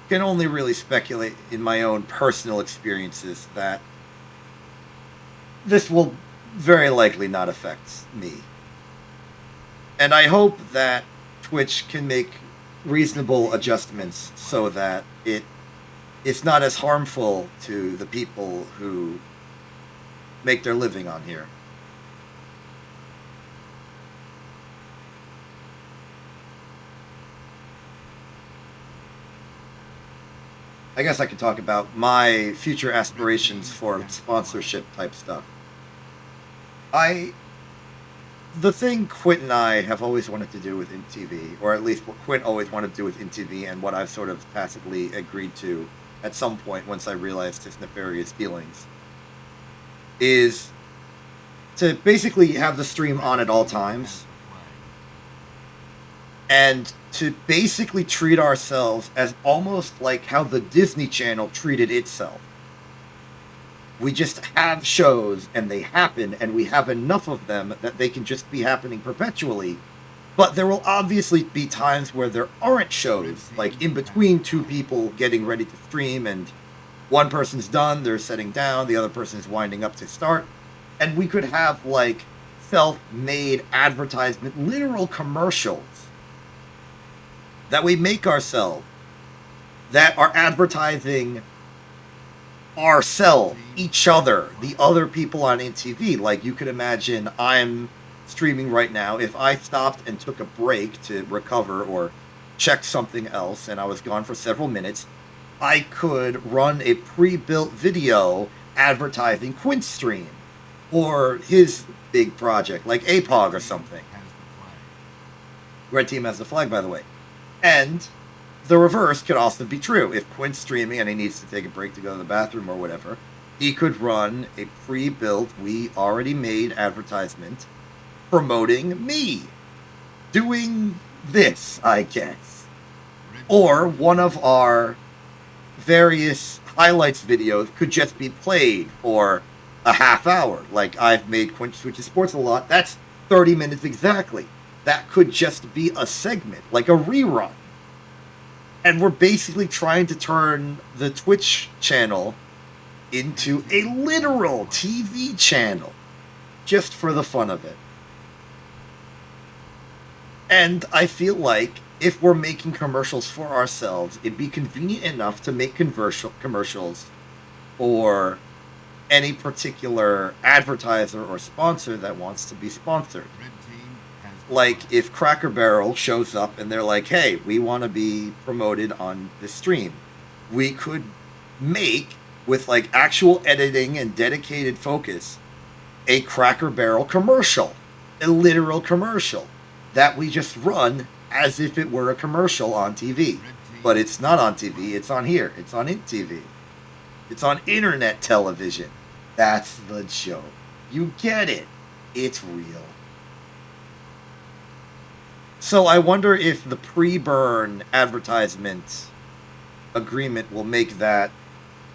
can only really speculate in my own personal experiences that this will very likely not affect me. And I hope that Twitch can make reasonable adjustments so that it's not as harmful to the people who make their living on here. I guess I could talk about my future aspirations for sponsorship type stuff. The thing Quint and I have always wanted to do with InTV, or at least what Quint always wanted to do with InTV, and what I've sort of tacitly agreed to at some point once I realized his nefarious dealings, is to basically have the stream on at all times, and to basically treat ourselves as almost like how the Disney Channel treated itself. We just have shows, and they happen, and we have enough of them that they can just be happening perpetually. But there will obviously be times where there aren't shows, like in between two people getting ready to stream, and one person's done, they're setting down, the other person's winding up to start. And we could have, like, self-made advertisement, literal commercials that we make ourselves, that are advertising ourselves, each other, the other people on InTV. Like, you could imagine I'm streaming right now. If I stopped and took a break to recover or check something else, and I was gone for several minutes, I could run a pre-built video advertising Quint's stream, or his big project, like APOG or something. Has the flag. Red Team has the flag, by the way. And the reverse could also be true. If Quint's streaming and he needs to take a break to go to the bathroom or whatever, he could run a pre-built, we already made advertisement promoting me doing this, I guess. Or one of our various highlights videos could just be played for a half hour. Like, I've made Quint Switches Sports a lot. That's 30 minutes exactly. That could just be a segment, like a rerun. And we're basically trying to turn the Twitch channel into a literal TV channel, just for the fun of it. And I feel like if we're making commercials for ourselves, it'd be convenient enough to make commercials for any particular advertiser or sponsor that wants to be sponsored. Red team has the Like, flag. if Cracker Barrel shows up and they're like, hey, we want to be promoted on this stream, we could make, with like actual editing and dedicated focus, a Cracker Barrel commercial, a literal commercial that we just run as if it were a commercial on TV. But it's not on TV, it's on here, it's on InTV. It's on internet television. That's the joke. You get it. It's real. So I wonder if the pre-burn advertisement agreement will make that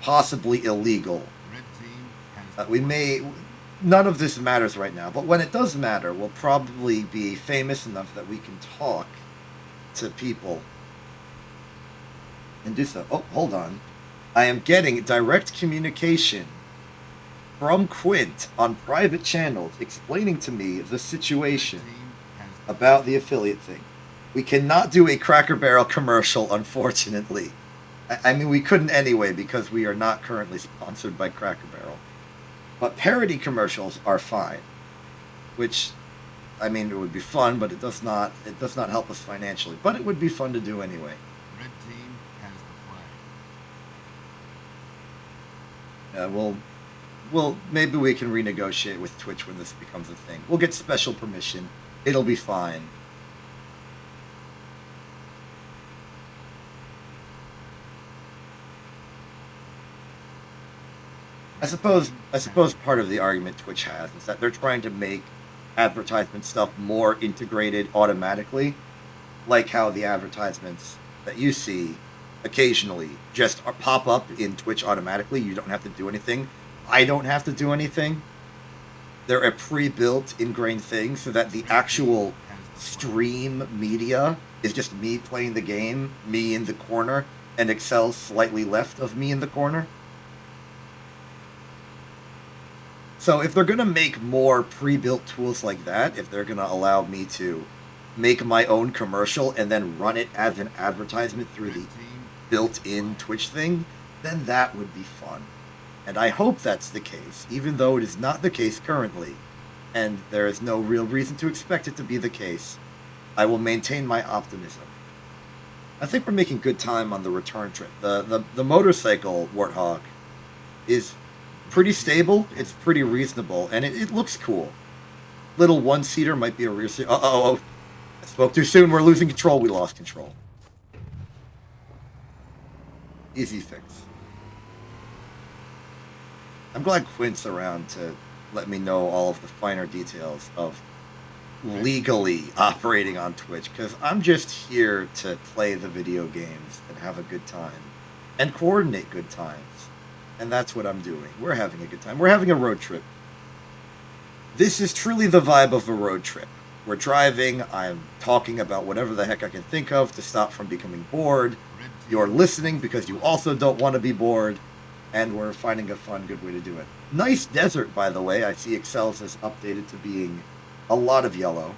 possibly illegal. Red team has the We may... None of this matters right now, but when it does matter, we'll probably be famous enough that we can talk to people and do so. Oh, hold on. I am getting direct communication from Quint on private channels explaining to me the situation Team has the about the affiliate thing. We cannot do a Cracker Barrel commercial, unfortunately. I mean, we couldn't anyway because we are not currently sponsored by Cracker Barrel. But parody commercials are fine, which, I mean, it would be fun, but it does not help us financially. But it would be fun to do anyway. red team has the flag. Well, maybe we can renegotiate with Twitch when this becomes a thing. We'll get special permission. It'll be fine. I suppose part of the argument Twitch has is that they're trying to make advertisement stuff more integrated automatically, like how the advertisements that you see occasionally just pop up in Twitch automatically. You don't have to do anything. I don't have to do anything. They're a pre-built, ingrained thing so that the actual stream media is just me playing the game, me in the corner, and Excel slightly left of me in the corner. So if they're going to make more pre-built tools like that, if they're going to allow me to make my own commercial and then run it as an advertisement through the built-in Twitch thing, then that would be fun. And I hope that's the case, even though it is not the case currently, and there is no real reason to expect it to be the case. I will maintain my optimism. I think we're making good time on the return trip. The motorcycle Warthog is pretty stable, it's pretty reasonable, and it looks cool. Little one-seater might be a rear seat. I spoke too soon, we're losing control. We lost control. Easy fix. I'm glad Quint's around to let me know all of the finer details of legally operating on Twitch, because I'm just here to play the video games and have a good time and coordinate good times, and that's what I'm doing. We're having a good time. We're having a road trip. This is truly the vibe of a road trip. We're driving, I'm talking about whatever the heck I can think of to stop from becoming bored. You're listening because you also don't want to be bored, and we're finding a fun, good way to do it. Nice desert, by the way. I see Excel's has updated to being a lot of yellow.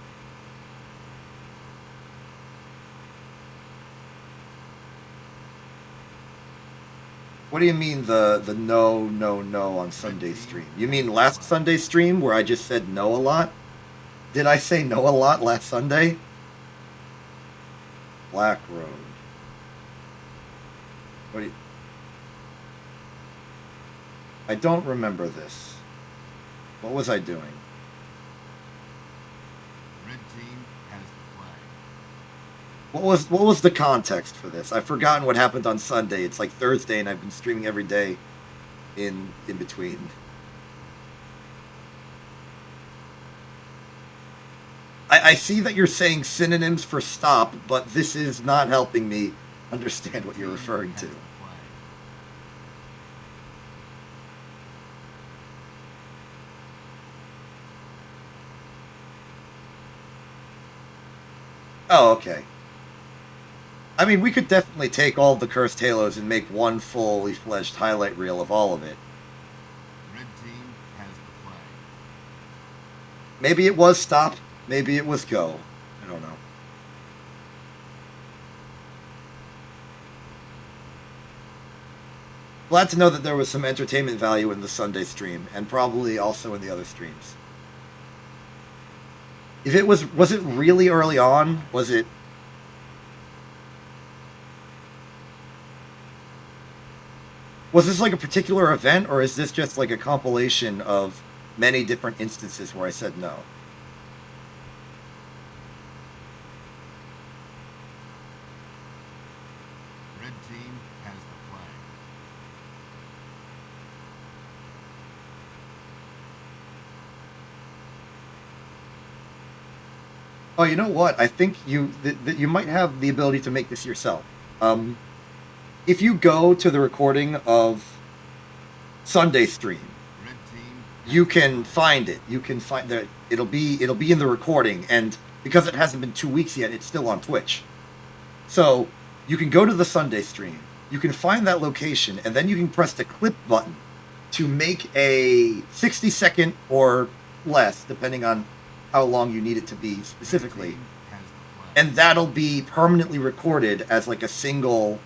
What do you mean the no on Sunday stream? You mean last Sunday stream where I just said no a lot? Did I say no a lot last Sunday? Black Road. What do you... I don't remember this. What was I doing? Red team has the flag. What was the context for this? I've forgotten what happened on Sunday. It's like Thursday, and I've been streaming every day in between. I see that you're saying synonyms for stop, but this is not helping me understand what you're referring to. Oh, okay. I mean, we could definitely take all the Cursed Halos and make one fully fledged highlight reel of all of it. Red team has the flag. Maybe it was stop, maybe it was go. I don't know. Glad to know that there was some entertainment value in the Sunday stream, and probably also in the other streams. If it was it really early on? Was this like a particular event, or is this just like a compilation of many different instances where I said no? Red team has the flag. Oh, you know what? I think that you might have the ability to make this yourself. If you go to the recording of Sunday stream, Red team you can find it. You can find that it'll be in the recording, and because it hasn't been 2 weeks yet, it's still on Twitch. So you can go to the Sunday stream, you can find that location, and then you can press the clip button to make a 60-second or less, depending on how long you need it to be specifically. And that'll be permanently recorded as like a single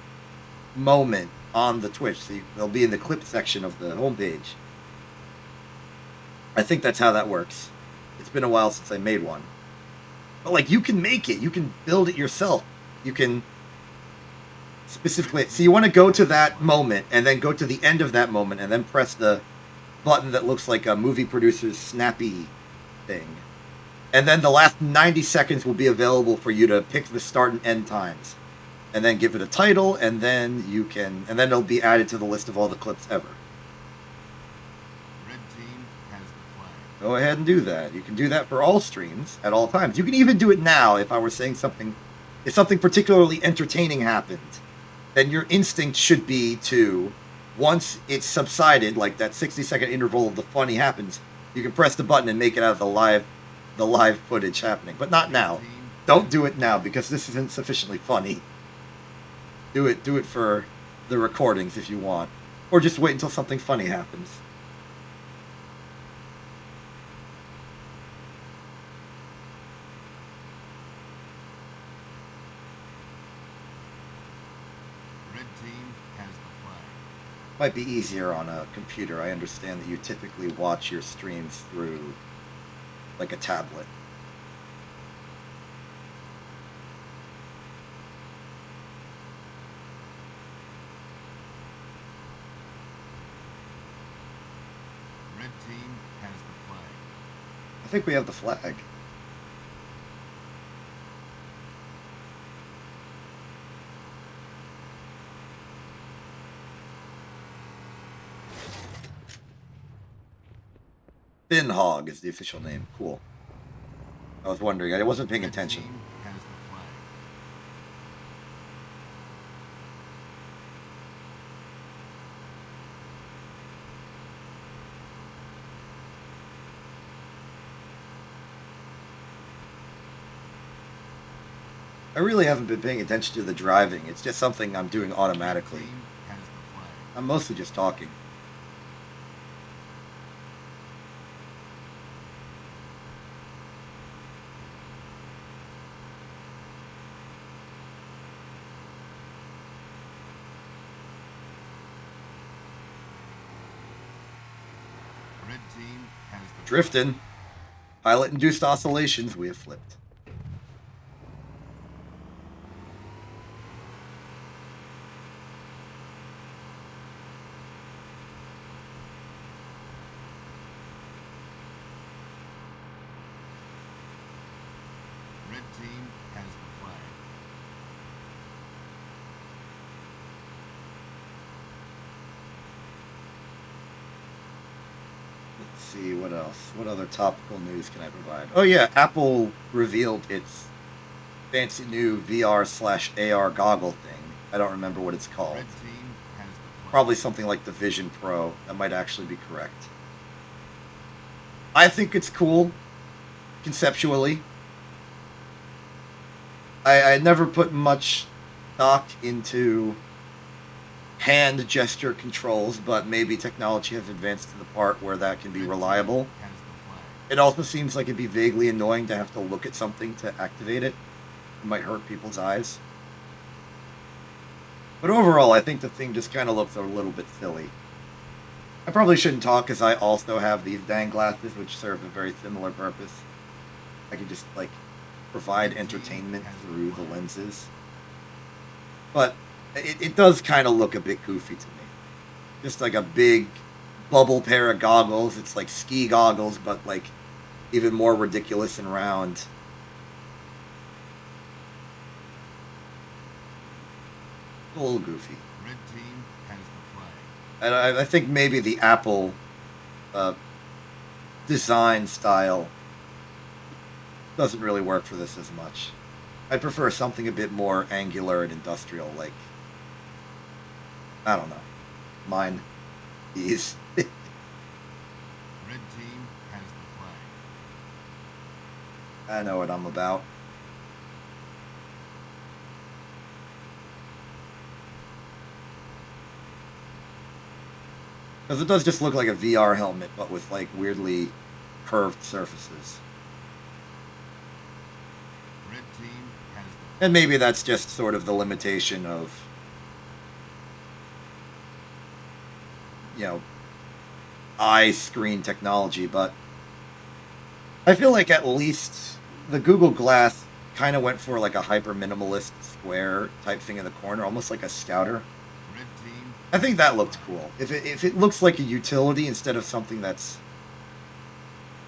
moment on the Twitch. So they'll be in the clip section of the homepage. I think that's how that works. It's been a while since I made one. But like, you can make it. You can build it yourself. You can specifically... So you want to go to that moment, and then go to the end of that moment, and then press the button that looks like a movie producer's snappy thing. And then the last 90 seconds will be available for you to pick the start and end times. And then give it a title, and then you can... And then it'll be added to the list of all the clips ever. Red team has the flag. Go ahead and do that. You can do that for all streams at all times. You can even do it now if I were saying something... If something particularly entertaining happened, then your instinct should be to, once it's subsided, like that 60-second interval of the funny happens, you can press the button and make it out of the live footage happening. But not now. Don't do it now, because this isn't sufficiently funny. Do it for the recordings if you want. Or just wait until something funny happens. Red team has the flag. Might be easier on a computer. I understand that you typically watch your streams through like a tablet. Red team has the flag. I think we have the flag. Thin Hog is the official name. Cool. I was wondering. I wasn't paying attention. Red team has the flag. I really haven't been paying attention to the driving. It's just something I'm doing Red automatically. team has the flag. I'm mostly just talking. Red team has the Drifting. Pilot-induced oscillations. We have flipped. Red team has the flag. Let's see, what else? What other topical news can I provide? Oh yeah, Apple revealed its fancy new VR/AR goggle thing. I don't remember what it's called. Red team has the flag. Probably something like the Vision Pro. That might actually be correct. I think it's cool, conceptually. I never put much stock into hand gesture controls, but maybe technology has advanced to the part where that can be reliable. Has the flag. It also seems like it'd be vaguely annoying to have to look at something to activate it. It might hurt people's eyes. But overall, I think the thing just kind of looks a little bit silly. I probably shouldn't talk because I also have these dang glasses, which serve a very similar purpose. I can just, like, provide entertainment through the lenses. But it does kind of look a bit goofy to me. Just like a big bubble pair of goggles. It's like ski goggles, but like even more ridiculous and round. A little goofy. Red team has the flag. And I think maybe the Apple design style doesn't really work for this as much. I'd prefer something a bit more angular and industrial, like, I don't know, mine, these. Red team has the flag. I know what I'm about. Because it does just look like a VR helmet, but with, like, weirdly curved surfaces. Red team has the flag. And maybe that's just sort of the limitation of, you know, eye screen technology, but I feel like at least the Google Glass kind of went for like a hyper minimalist square type thing in the corner, almost like a scouter. Red team. I think that looked cool. If it looks like a utility instead of something that's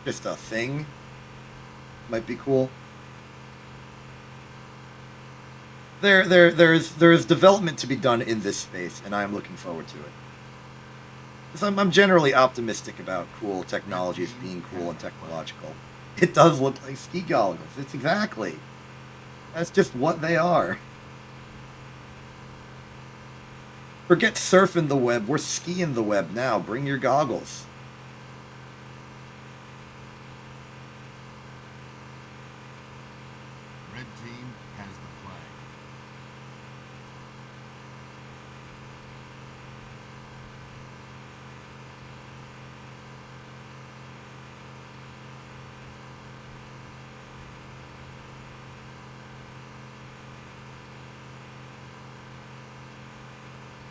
just a thing, might be cool. There's development to be done in this space, and I'm looking forward to it. 'Cause I'm generally optimistic about cool technologies being cool and technological. It does look like ski goggles. It's exactly. That's just what they are. Forget surfing the web. We're skiing the web now. Bring your goggles. Red team has the flag.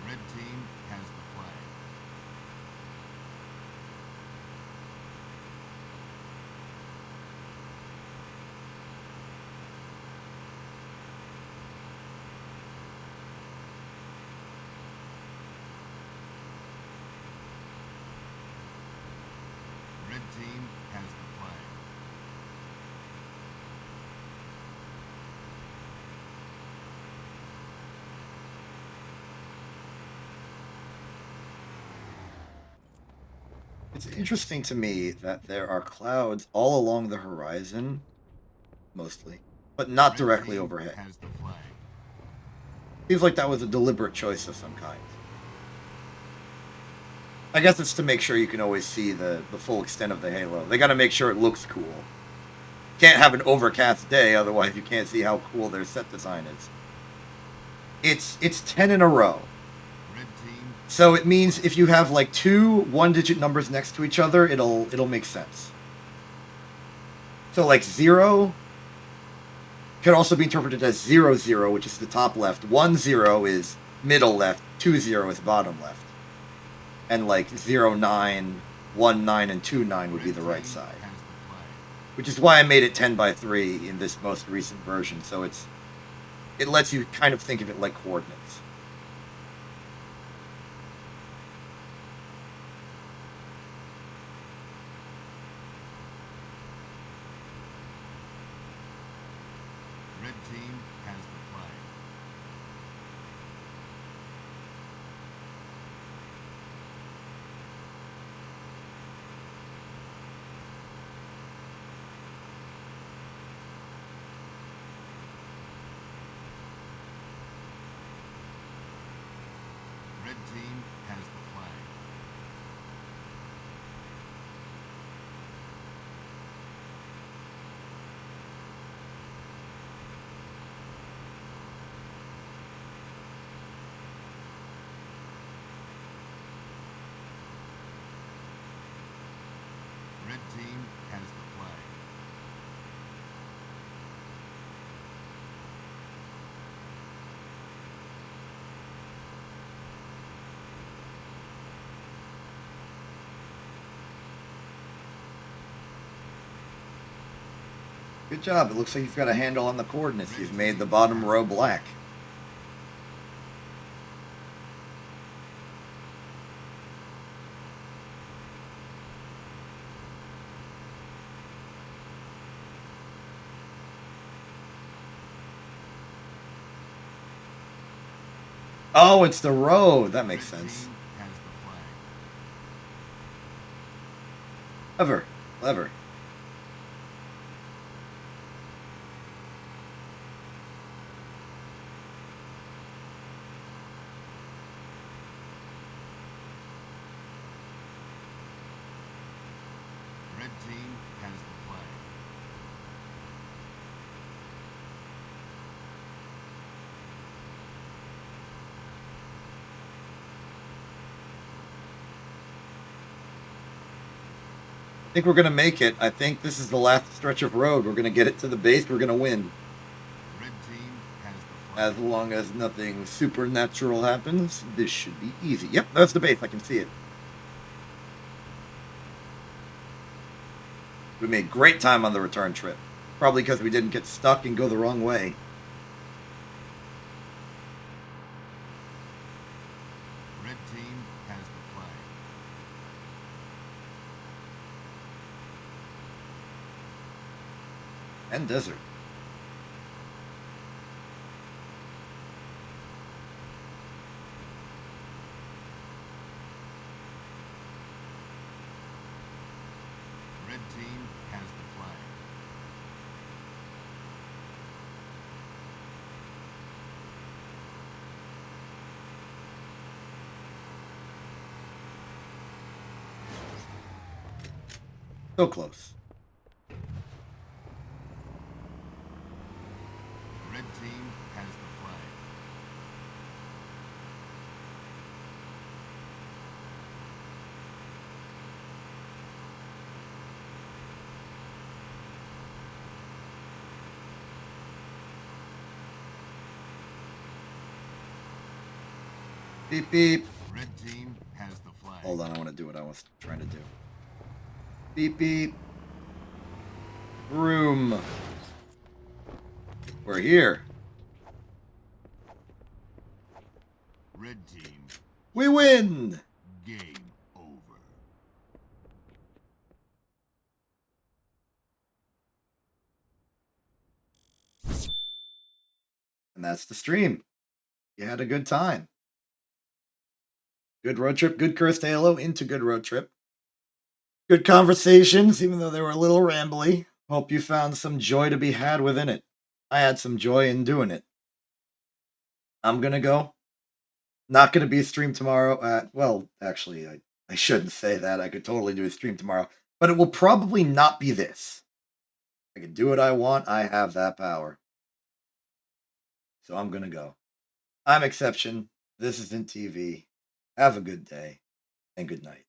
Red team has the flag. Red team has the flag. It's interesting to me that there are clouds all along the horizon, mostly, but not Red directly team overhead. has the flag. Seems like that was a deliberate choice of some kind. I guess it's to make sure you can always see the full extent of the halo. They got to make sure it looks cool. Can't have an overcast day, otherwise you can't see how cool their set design is. It's 10 in a row. Red team. So it means if you have like two one-digit numbers next to each other, it'll make sense. So like 0 can also be interpreted as 0, 0, which is the top left. 1, 0 is middle left. 2, 0 is bottom left. And like 0, 9, 1, 9, and 2, 9 would be the right side. Has the flag. Which is why I made it 10 by 3 in this most recent version. So it lets you kind of think of it like coordinates. Red team has the flag. Red team has the flag. Red team has the flag. Good job. It looks like you've got a handle on the coordinates. You've made the bottom row black. Oh, it's the row. That makes Red sense. team has the flag. Clever. Clever. Red team has the flag. think we're going to make it. I think this is the last stretch of road. We're going to get it to the base. We're going to win. Red team has the flag. As long as nothing supernatural happens, this should be easy. Yep, that's the base. I can see it. We made great time on the return trip. Probably because we didn't get stuck and go the wrong way. Red team has the flag. And desert. Red team has the flag. So close. Red team has the flag. Beep, beep. Red team has the flag. Hold on, I want to do what I was trying to do. Beep, beep. Room. We're here. Red team, We win! game over. And that's the stream. You had a good time. Good road trip, good cursed Halo into good road trip. Good conversations, even though they were a little rambly. Hope you found some joy to be had within it. I had some joy in doing it. I'm gonna go. Not gonna be a stream tomorrow. Well, actually, I shouldn't say that. I could totally do a stream tomorrow. But it will probably not be this. I can do what I want. I have that power. So I'm gonna go. I'm Exception. This isn't TV. Have a good day and good night.